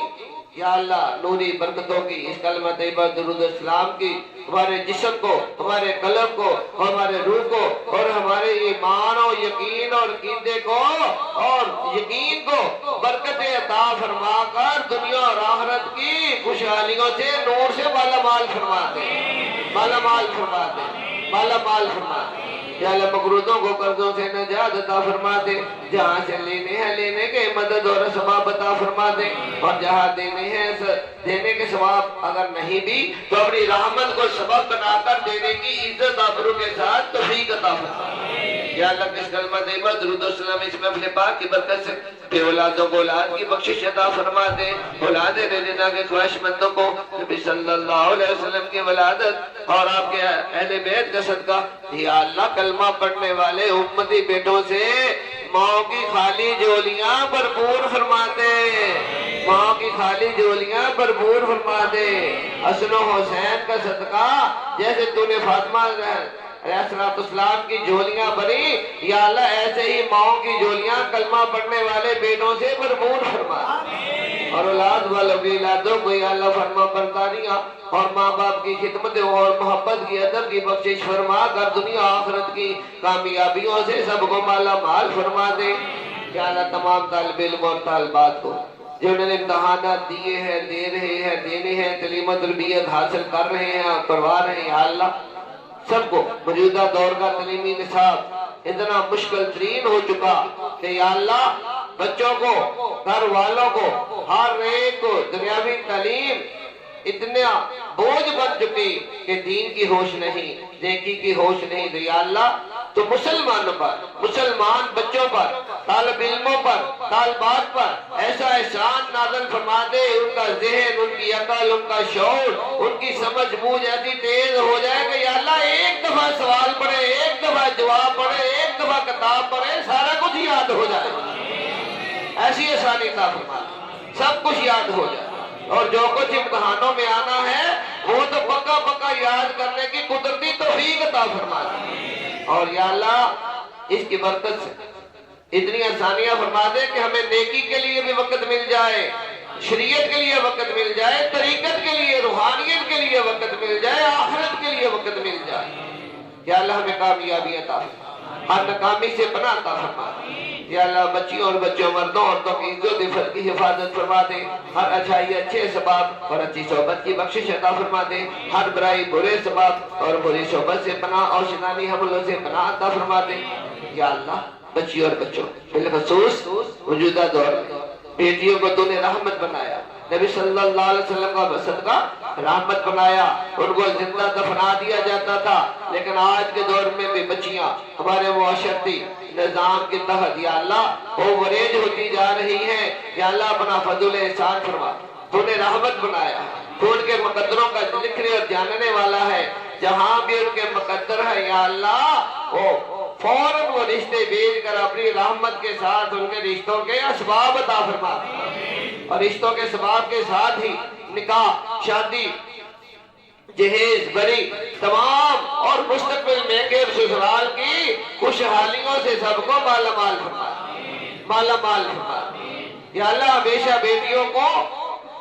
یا اللہ نوری برکتوں کی، اس کلمہ طیبہ درود السلام کی، ہمارے جسم کو، ہمارے قلب کو، ہمارے روح کو، اور ہمارے ایمان و یقین اور عقیدے کو اور یقین کو برکت عطا فرما کر دنیا اور آخرت کی خوشحالیوں سے نور سے مالا مال فرما دے، مالا مال فرما دے، مالا مال فرما دے۔ یا اللہ مقروضوں کو قرضوں سے نجات عطا فرما دے، جہاں سے لینے ہیں لینے کے مدد اور ثواب عطا فرما دے، اور جہاں دینے ہیں دینے کے ثواب اگر نہیں بھی تو اپنی رحمت کو سبب بنا کر دینے کی عزت آبرو کے ساتھ توفیق عطا فرما دے۔ یا اللہ کس کلمہ طیبہ درود السلام اس میں اپنے پاک کی برکت سے بے اولادوں کو اولاد کی بخشش عطا فرما دے، اولاد دینا کے خواہش مندوں کو نبی صلی اللہ علیہ وسلم کی ولادت اور آپ کے اہل بیت کا صدقہ، یا اللہ کلمہ پڑھنے والے امتی بیٹوں سے ماں کی خالی جولیاں بھرپور فرما دے، ماں کی خالی جولیاں بھرپور فرما دے، حسن و حسین کا صدقہ جیسے تو نے فاطمہ علیہ السلام کی جولیاں بھری، یا اللہ ایسے ہی ماں کی جولیاں کلمہ پڑھنے والے بیٹوں سے بھرپور فرما دے، اور اولاد والوں کی اولادوں کو یا اللہ فرما برداریاں اور ماں باپ کی خدمت اور محبت کی ادب کی بخشش فرما کر دنیا آخرت کی کامیابیوں سے سب کو مالا مال فرما دے۔ یا اللہ تمام طالب علم اور طالبات کو جنہوں نے امتحانات دیے ہیں، دے رہے ہیں، دینے ہیں، تعلیم و تربیت حاصل کر رہے ہیں اور کروا رہے ہیں، یا اللہ سب کو موجودہ دور کا تعلیمی نصاب اتنا مشکل ترین ہو چکا کہ یا اللہ بچوں کو، گھر والوں کو، ہر ایک کو دنیاوی تعلیم اتنا بوجھ بن چکی کہ دین کی ہوش نہیں، نیکی کی ہوش نہیں۔ یا اللہ تو مسلمانوں پر، مسلمان بچوں پر، طالب علموں پر، طالبات پر ایسا احسان نازل فرما دے، ان کا ذہن، ان کی عقل، ان کا شعور، ان کی سمجھ بوجھ ایسی تیز ہو جائے کہ یا اللہ ایک دفعہ سوال پڑھے، ایک دفعہ جواب پڑھے، ایک دفعہ کتاب پڑھے، سارا کچھ یاد ہو جائے، ایسی آسانی عطا فرما دے، سب کچھ یاد ہو جائے، اور جو کچھ امتحانوں میں آنا ہے وہ تو پکا پکا یاد کرنے کی قدرتی توفیق عطا فرما دے، اور یا اللہ اس کی برکت سے اتنی آسانیاں فرما دے کہ ہمیں نیکی کے لیے بھی وقت مل جائے، شریعت کے لیے وقت مل جائے، طریقت کے لیے، روحانیت کے لیے وقت مل جائے، آخرت کے لیے وقت مل جائے۔ یا اللہ ہمیں کامیابی عطا فرما، ہر ناکامی سے پناہ عطا فرما دے۔ یا اللہ بچیوں اور بچوں، مردوں عورتوں کی عزت عفت کی حفاظت فرما دے، ہر اچھائی اچھے سباب اور اچھی صحبت کی بخشش عطا فرما دے، ہر برائی برے سباب اور بری صحبت سے پناہ اور شیطانی حملوں سے پناہ عطا فرما دے۔ یا اللہ بچیوں اور بچوں بالخصوص موجودہ دور میں بیٹیوں کو تو نے رحمت بنایا، نبی صلی اللہ علیہ وسلم کا صدقہ رحمت بنایا، ان کو زندہ دفنا دیا جاتا تھا، لیکن آج کے دور میں بھی بچیاں ہمارے معاشرتی نظام کے تحت یا اللہ اووریج ہوتی جا رہی ہیں۔ یا اللہ اپنا فضل احسان فرما، تو نے رحمت بنایا، تو ان کے مقدروں کا لکھنے اور جاننے والا ہے، جہاں بھی ان کے مقدر ہے یا اللہ وہ فوراً وہ رشتے بھیج کر اپنی رحمت کے ساتھ ان کے رشتوں کے اسباب عطا فرما، اور رشتوں کے اسباب کے ساتھ ہی نکاح، شادی، جہیز بری تمام اور مستقبل میں کہ سسرال کی خوشحالیوں سے سب کو مالا مال فرما، مالا مال فرما۔ یا اللہ ہمیشہ بیٹیوں کو،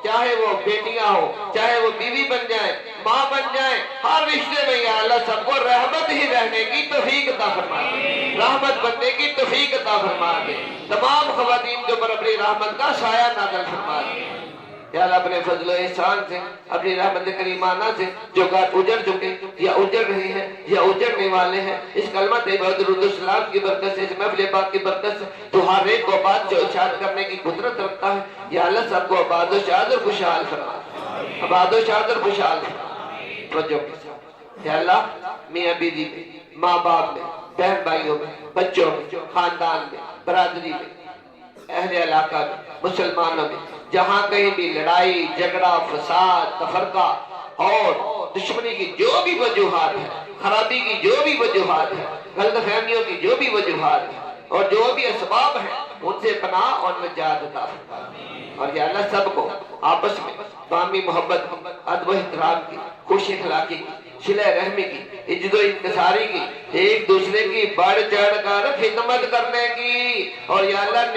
چاہے وہ بیٹیاں ہو، چاہے وہ بیوی بن جائیں، ماں بن جائیں، ہر رشتے میں یا اللہ سب کو رحمت ہی رہنے کی توفیق عطا فرما دے، رحمت بننے کی توفیق عطا فرما دے، تمام خواتین کے اوپر اپنی رحمت کا سایہ نازل فرما دے۔ یا اللہ اپنے فضل و احسان سے، اپنی رحمت کریمانہ سے جو گھر اجڑ چکے یا اجڑ رہے ہیں یا اجڑنے والے ہیں، اس کلمہ طیبہ درود السلام کی برکت سے، اس محفل پاک کی برکت سے تو ہر ایک کو آباد و شاد کرنے کی قدرت رکھتا ہے۔ یا اللہ سب کو آباد و شاد اور خوشحال فرما، آباد و شاد اور خوشحال فرما، توجہ کے ساتھ۔ یا اللہ میاں بیوی میں، ماں باپ میں، بہن بھائیوں میں، بچوں میں، خاندان میں، برادری میں، اہل علاقہ میں، مسلمانوں میں جہاں کہیں بھی لڑائی جھگڑا فساد تفرقہ اور دشمنی کی جو بھی وجوہات ہے، خرابی کی جو بھی وجوہات ہے، غلط فہمیوں کی جو بھی وجوہات ہے اور جو بھی اسباب ہیں، ان سے پناہ اور نجات عطا فرما۔ اور یا اللہ سب کو آپس میں باہمی محبت، ادب و احترام کی، خوش اخلاقی کی، صلہ رحمی کی، عزت و انکساری کی، ایک دوسرے کی بڑھ چڑھ کر خدمت کرنے کی، اور یا اللہ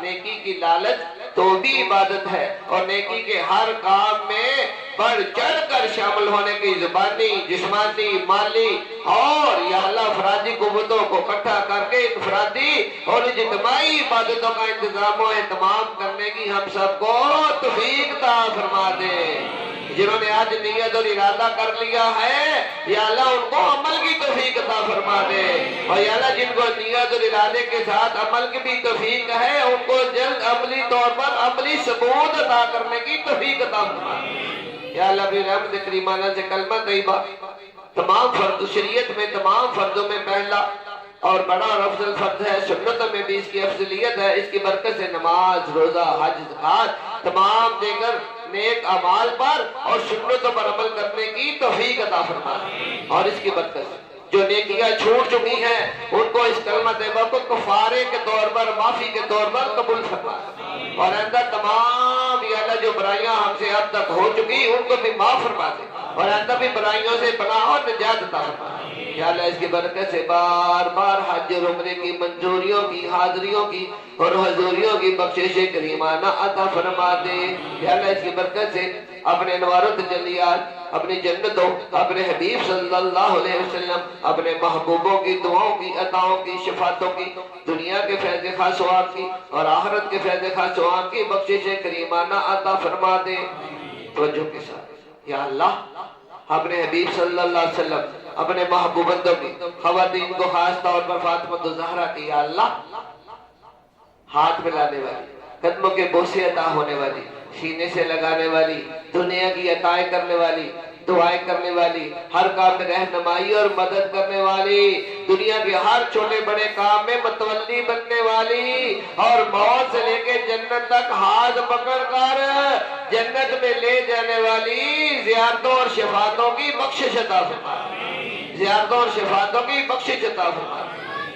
نیکی کی لالچ تو بھی عبادت ہے، اور نیکی کے ہر کام میں بڑھ چڑھ کر شامل ہونے کی زبانی، جسمانی، مالی اور یا اللہ افرادی قوتوں کو اکٹھا کر کے انفرادی اور اجتماعی عبادتوں کا انتظام و اہتمام کرنے کی ہم سب کو توفیق عطا فرما دے۔ جنہوں نے آج نیت اور ارادہ کر لیا ہے یا اللہ ان کو عمل کی توفیق عطا فرما دے، اور یا اللہ جن کو نیت اور ارادے کے ساتھ عمل کی بھی توفیق ہے ان کو جلد عملی طور پر عملی ثبوت عطا کرنے کی توفیق عطا فرما دے۔ یا اللہ اپنی رحمت کریمانہ سے کلمہ طیبہ تمام فرض شریعت میں، تمام فرضوں میں پہلا اور بڑا اور افضل فرض ہے، سنتوں میں بھی اس کی افضلیت ہے، اس کی برکت سے نماز، روزہ، حج، زکات تمام دیگر نیک اعمال پر اور سنتوں پر عمل کرنے کی توفیق عطا فرما، اور اس کی برکت سے جو نیکیاں چھوٹ چکی ہیں ان کو اس کلمہ طیبہ کو کفارے کے طور پر، معافی کے طور پر قبول فرما، اور آئندہ تمام یا اللہ جو برائیاں ہم سے اب تک ہو چکی ان کو بھی معاف فرما دے، اور آئندہ بھی برائیوں سے پناہ اور نجات عطا فرما۔ یا اللہ اس کی برکت سے بار بار حج اور عمرے کی منظوریوں کی، حاضریوں کی اور حضوریوں کی بخشش کریمانہ عطا فرما دے۔ یا اللہ اس کی برکت سے اپنے انوار و تجلیات، اپنی جنتوں، اپنے حبیب صلی اللہ علیہ وسلم، اپنے محبوبوں کی دعاؤں کی، عطاؤں کی، شفاعتوں کی، دنیا کے فیض خاص و عام کی اور آخرت کے فیض خاص و عام کی بخشش کریمانہ عطا فرما دے۔ توجہ کے ساتھ یا اللہ اپنے حبیب صلی اللہ علیہ وسلم، اپنے محبوبندوں کی، خواتین کو خاص طور پر فاطمہ الزہرا کی یا اللہ ہاتھ ملانے والی، قدموں کے بوسے عطا ہونے والی، سینے سے لگانے والی، دنیا کی عطائیں کرنے والی، دعائیں کرنے والی، ہر کام میں رہنمائی اور مدد کرنے والی، دنیا کے ہر چھوٹے بڑے کام میں متولی بننے والی، اور موت سے لے کے جنت تک ہاتھ پکڑ کر جنت میں لے جانے والی، زیارتوں اور شفاعتوں کی بخشش عطا فرما، زیارتوں اور شفاعتوں کی بخشش عطا فرما،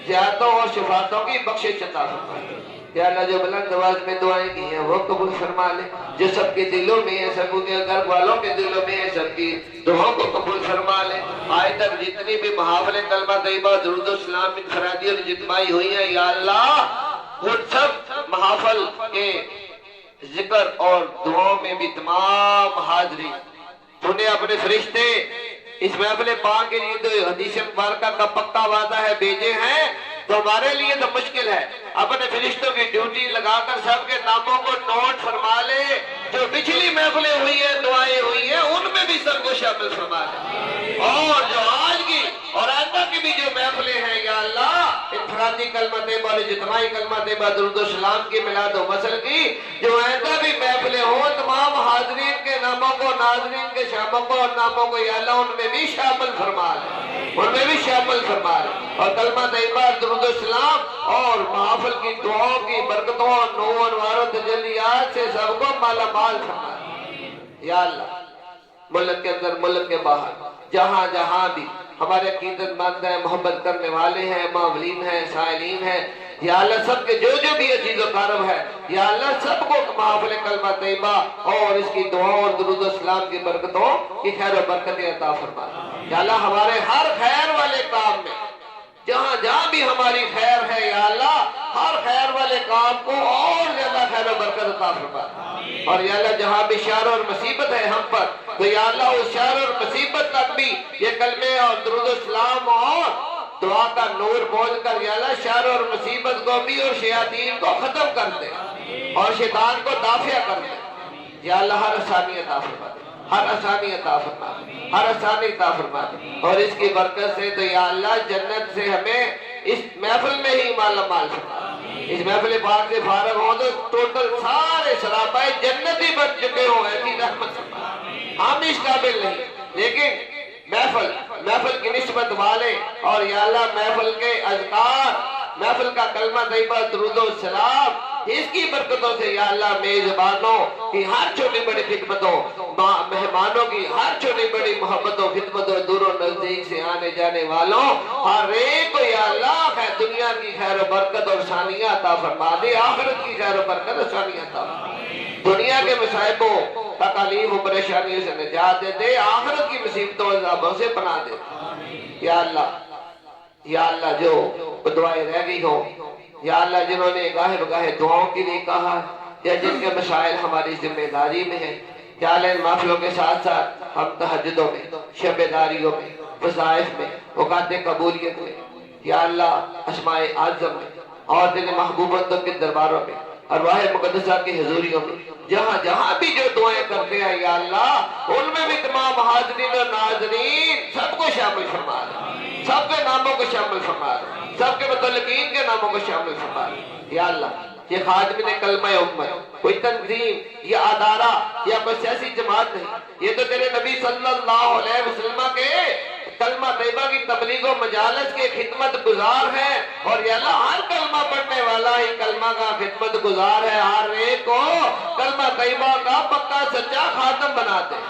زیارتوں اور شفاعتوں کی بخشش عطا فرما۔ یا اللہ جو بلند آواز میں دعائیں کی ہیں وہ قبول فرما لے، جو سب کے دلوں میں ہے، سب کے گھر والوں کے دلوں میں ہے، سب کی دعاؤں کو قبول فرما لے۔ آج تک جتنی بھی محافل کلمہ طیبہ درود و سلام انفرادی اور اجتماعی ہوئی ہیں یا اللہ ان سب محافل کے ذکر اور دعاؤں میں بھی تمام حاضری تو نے اپنے فرشتے اس محفل پاک کے لیے تو حدیث مبارکہ کا پکا وعدہ ہے بھیجے ہیں، تو ہمارے لیے تو مشکل ہے، اپنے فرشتوں کی ڈیوٹی لگا کر سب کے ناموں کو نوٹ فرما لے، جو پچھلی محفلیں ہوئی ہیں، دعائیں ہوئی ہیں، ان میں بھی سب کو شامل فرما لے، اور جو آج کی اور آئندہ کی بھی جو محفلیں ہیں یا اللہ انفرادی کلمہ طیبہ اور اجتماعی کلمہ طیبہ درود و سلام کی، میلاد و وصل کی، جو آئندہ بھی محفلیں ہوں، تمام حاضرین کے ناموں کو، ناظرین کے شاموں کو اور ناموں کو یا اللہ ان میں بھی شامل فرما لے، ان میں بھی شامل فرما لے، اور کلمہ طیبہ درود و سلام اور محافل کی دعاؤں کی برکتوں اور نور انوار و تجلیات سے سب کو مالا مال فرما لے یا اللہ۔ ملک کے اندر، ملک کے باہر، جہاں جہاں بھی ہمارے عقیدت مند ہیں، محبت کرنے والے ہیں، معاولین ہیں، سائلین ہیں، یا اللہ سب کے جو جو بھی عزیز و کارم ہے یا اللہ سب کو محافل کلمہ طیبہ اور اس کی دعاؤں اور درود و سلام کی برکتوں کی خیر و برکتیں عطا فرما یا اللہ ہمارے ہر خیر والے کام میں جہاں جہاں بھی ہماری خیر ہے یا اللہ ہر خیر والے کام کو اور زیادہ خیر و برکت عطا فرما اور یا اللہ جہاں بھی شر اور مصیبت ہے ہم پر تو یا اللہ اس شر اور مصیبت تک بھی یہ کلمے اور درود و سلام اور دعا کا نور پہنچ کر یا اللہ شر اور مصیبت کو بھی اور شیاطین کو ختم کر دے اور شیطان کو دافع کر دے یا اللہ ہر آسانی عطا فرما دے ہر آسانی عطا فرما دے ہر آسانی عطا فرما دے اور اس کی برکت سے تو یا اللہ جنت سے ہمیں اس محفل میں ہی مالا مال فرما اس محفل پاک سے فارغ ہوں تو ٹوٹل سارے شرابائے جنتی بن چکے ہوں ایسی رحمت فرما ہم اس قابل نہیں لیکن محفل کی نسبت والے اور یا اللہ محفل کے اذکار محفل کا کلمہ طیبہ درود و سلام اس کی برکتوں سے یا اللہ میزبانوں کی ہر چھوٹی بڑی خدمتوں مہمانوں کی ہر چھوٹی بڑی محبتوں خدمتوں دور و نزدیک سے آنے جانے والوں ہر ایک کو یا اللہ دنیا کی خیر و برکت اور ثانیہ عطا فرما دے آخرت کی خیر و برکت اور ثانیہ عطا فرما دے دنیا کے مصائبوں تکالیف و پریشانیوں سے نجات دے آخرت کی مصیبتوں و عذابوں سے پناہ دے یا اللہ جو دعائیں رہ گئی ہوں یا اللہ جنہوں نے گاہے بگاہے دعاؤں کے لیے کہا یا جن کے مسائل ہماری ذمہ داری میں ہیں یا اللہ ان محفلوں کے ساتھ ساتھ ہم تہجدوں میں شب داریوں میں وظائف میں اوقات قبولیت میں یا اللہ اسماء اعظم میں اور دل محبوبتوں کے درباروں میں ارواح مقدسہ کی حضوریوں میں جہاں جہاں بھی جو دعائیں کرتے ہیں یا اللہ ان میں بھی تمام حاضرین اور ناظرین سب کو شامل فرما دے سب کے ناموں کو شامل فرما دے سب کے متعلقین کے ناموں کو شامل فرما دے یا اللہ یہ خادمین کلمہ امت کوئی تنظیم یا ادارہ یا کوئی سیاسی جماعت نہیں یہ تو تیرے نبی صلی اللہ علیہ وسلم کے کلمہ طیبہ کی تبلیغ و مجالس کے خدمت گزار ہے اور یا اللہ ہر کلمہ پڑھنے والا ہی کلمہ کا خدمت گزار ہے ہر ایک کو کلمہ طیبہ کا پکا سچا خاتم بنا دے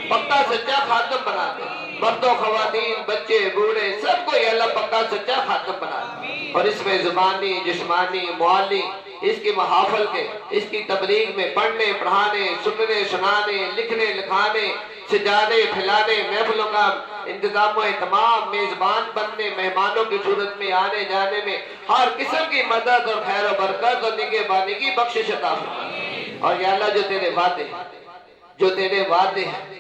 پکا سچا خاتم بنا دے مرد و خواتین بچے بوڑھے سب کو یا اللہ پکا سچا خاتم بنا دے اور اس میں زبانی جسمانی معالی اس کی محافل کے اس کی تبلیغ میں پڑھنے پڑھانے سننے سنانے لکھنے لکھانے سجانے پھیلانے محفلوں کا انتظام و اہتمام میزبان بننے مہمانوں کی صورت میں آنے جانے میں ہر قسم کی مدد اور خیر و برکت اور نگہبانی کی بخشش عطا فرما اور یا اللہ جو تیرے وعدے ہیں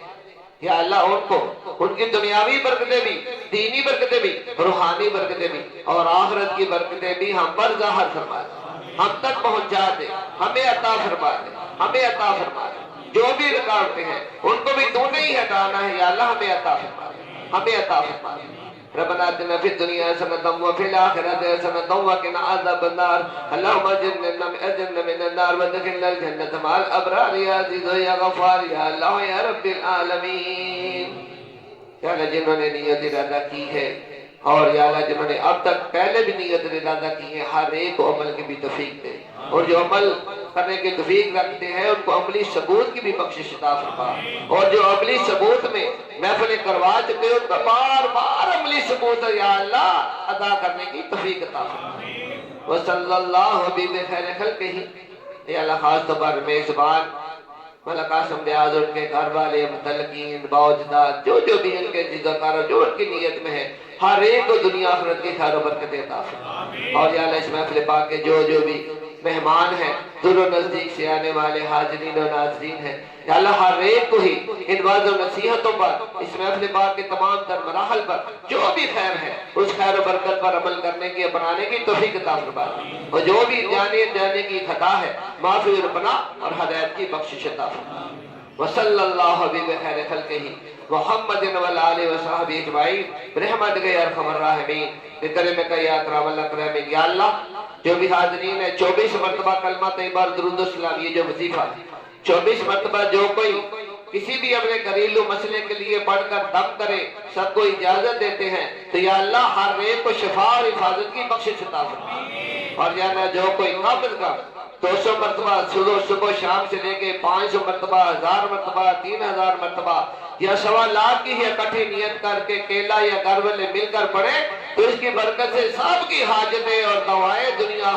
یا اللہ ان کو ان کی دنیاوی برکتیں بھی دینی برکتیں بھی روحانی برکتیں بھی اور آخرت کی برکتیں بھی ہم پر ظاہر فرما دے ہم تک پہنچا دے ہمیں عطا فرما دے ہمیں عطا فرما دے جو بھی رکاوٹیں ہیں ان کو بھی تو نے ہی ہٹانا ہے یا اللہ ہمیں عطا فرما دے ہمیں عطا فرما دے ربنا آتنا فی الدنیا حسنة وفی الآخرة حسنة وقنا عذاب النار اللهم اجرنا من النار وادخلنا الجنة مع الابرار یا عزیز یا غفار یا اللہ یا رب العالمین یا اللہ جنہوں نے نیت ارادہ کی ہے اور یا اللہ جنہوں نے اب تک پہلے بھی نیت ارادہ کی ہے ہر ایک کو عمل کی بھی توفیق دے اور جو عمل کرنے کی توفیق رکھتے ہیں ان کو عملی ثبوت کی بھی بخشش عطا فرما اور جو عملی ثبوت میں محفلیں کروا چکے ان کا بار بار عملی ثبوت یا اللہ ادا کرنے کی توفیق عطا فرما وصلی اللہ بخیر خلقہ یا اللہ خاص طور پر میزبان مولا قاسم بیاض ان کے گھر والے متعلقین باوجداد جو بھی ان کے جزاکار جو ان کی نیت میں ہے ہر ایک کو دنیا آخرت کی خیر و برکت عطا فرما اور یا اللہ اس محفل پاک کے جو بھی مہمان ہیں دور و نزدیک سے آنے والے حاضرین و ناظرین ہیں یا اللہ ہر ایک کو ہی ان واضح و نصیحتوں پر اس محفل پاک کے تمام تر مراحل پر جو بھی خیر ہے اس خیر و برکت پر عمل کرنے کی اپنانے کی توفیق عطا فرما اور جو بھی جانے کی خطا ہے معافی اور پناہ اور ہدایت کی بخشش عطا فرما وصلی اللہ بخیر خلقہ محمد والآلہ وصحبہ اجمعین برحمتک یا ارحم الراحمین بکرمک یا اکرم الاکرمین یا اللہ جو بھی حاضرین ہے 24 مرتبہ کلمہ طیبہ درود و سلام یہ جو وظیفہ ہے 24 مرتبہ جو کوئی کسی بھی اپنے گھریلو مسئلے کے لیے پڑھ کر دم کرے سب کو اجازت دیتے ہیں تو یا اللہ ہر ایک کو شفا اور حفاظت کی بخشش عطا فرما اور یا اللہ جو کوئی قابل کا 200 مرتبہ صبح شام سے لے کے 500 مرتبہ 1000 مرتبہ 3000 مرتبہ یا 1.25 لاکھ کی اکٹھی نیت کر کے کیلا یا گھر والے مل کر پڑھے تو اس کی برکت سے سب کی حاجتیں اور دعائیں دنیا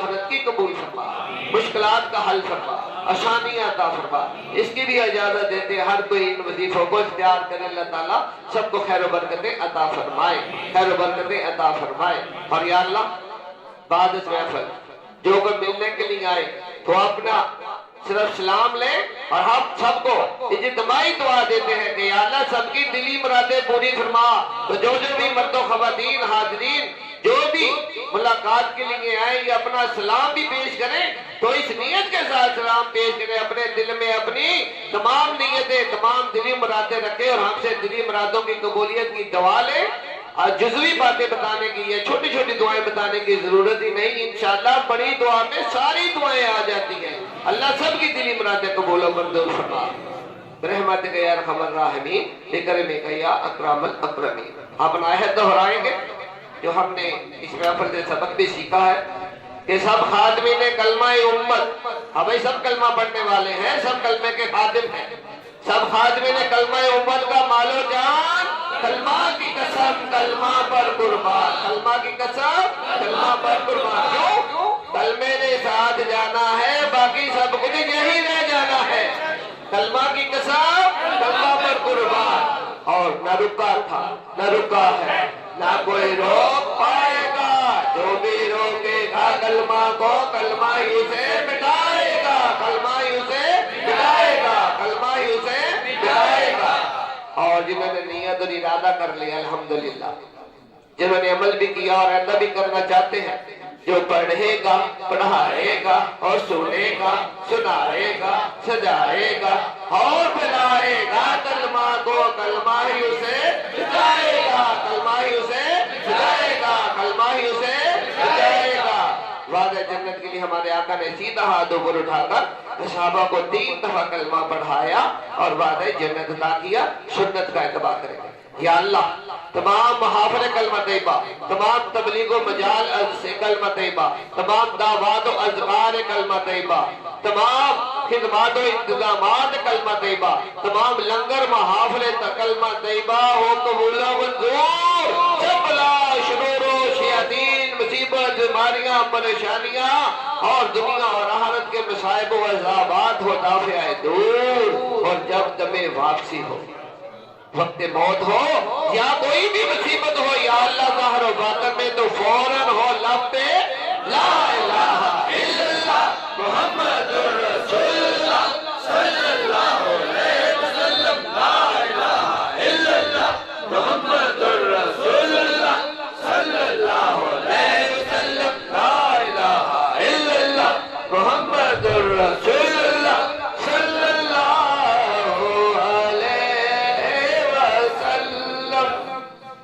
مشکلات کا حل فرما، آسانیاں عطا فرما۔ اس کی بھی اجازت دیتے ہر کوئی ان وظیفوں کو اختیار کرے، اللہ تعالیٰ سب کو خیر و برکتیں عطا فرمائے، خیر و برکتیں عطا فرمائے۔ اور یا اللہ بعد اس محفل جو کوئی ملنے کے لیے آئے تو اپنا صرف سلام لیں، اور ہم سب کو اجتماعی دعا دیتے ہیں کہ یا اللہ سب کی دلی مرادیں پوری فرما۔ تو جو بھی مرد و خواتین حاضرین جو بھی ملاقات کے لیے آئیں یہ اپنا سلام بھی پیش کریں، تو اس نیت کے ساتھ سلام پیش کریں، اپنے دل میں اپنی تمام نیتیں تمام دلی مرادیں رکھیں، اور ہم سے دلی مرادوں کی قبولیت کی دعا لیں۔ اور جزوی باتیں بتانے کی یا چھوٹی چھوٹی دعائیں بتانے کی ضرورت ہی نہیں، انشاءاللہ بڑی دعا میں ساری دعائیں آ جاتی ہیں۔ اللہ سب کی دلی مرادیں قبول و منظور فرما برحمتک یا ارحم الراحمین بکرمک یا اکرم الاکرمین۔ اپنا عہد دہرائیں گے جو ہم نے اس محفل سے سبق بھی سیکھا ہے کہ سب خادمین کلمہ امت، ہمیں سب کلمہ پڑھنے والے ہیں، سب کلمے کے خادم ہیں، سب خادمین کلمہ امت کا مال و جان کلمہ کی قسم کلمہ پر قربان، کلمہ کی قسم کلمہ پر قربان۔ کیوں؟ کلمے نے ساتھ جانا ہے، باقی سب کچھ یہی رہ جانا ہے۔ کلمہ کی قسم کلمہ پر قربان، اور نہ رکا تھا نہ رکا ہے نہ کوئی روک پائے گا، جو بھی روکے گا کلمہ کو کلمہ ہی اسے مٹائے گا، کلمہ ہی اسے مٹائے گا، کلمہ ہی اسے مٹائے گا۔ اور جنہوں نے نیت اور ارادہ کر لیا الحمدللہ، جنہوں نے عمل بھی کیا اور ایسا بھی کرنا چاہتے ہیں، جو پڑھے گا پڑھائے گا اور سنے گا سنائے گا سجائے گا اور بلائے گا کلمہ کو کلمہ ہی اسے سجائے گا، کلمہ ہی اسے سجائے گا، کلمہ ہی اسے سجائے گا۔ وعدہ جنت کے لیے ہمارے آقا نے سیدھا ہاتھ اوپر اٹھا کر صحابہ کو 3 دفعہ کلمہ پڑھایا اور وعدہ جنت عطا کیا۔ سنت کا اتباع کریں گے یا اللہ، تمام محافل کلمہ طیبہ، تمام تبلیغ و مجال سے کلمہ طیبہ، تمام دعوات و اذکار کلمہ طیبہ، تمام خدمات و انتظامات کلمہ طیبہ، تمام لنگر محافل کلمہ طیبہ ہو قبول و منظور۔ سب بلا شرور و شیاطین مصیبت بیماریاں پریشانیاں اور دنیا اور آخرت کے مصائب و عذابات ہو دافع دور، اور جب دم واپسی ہو، وقت موت ہو یا کوئی بھی مصیبت ہو، یا اللہ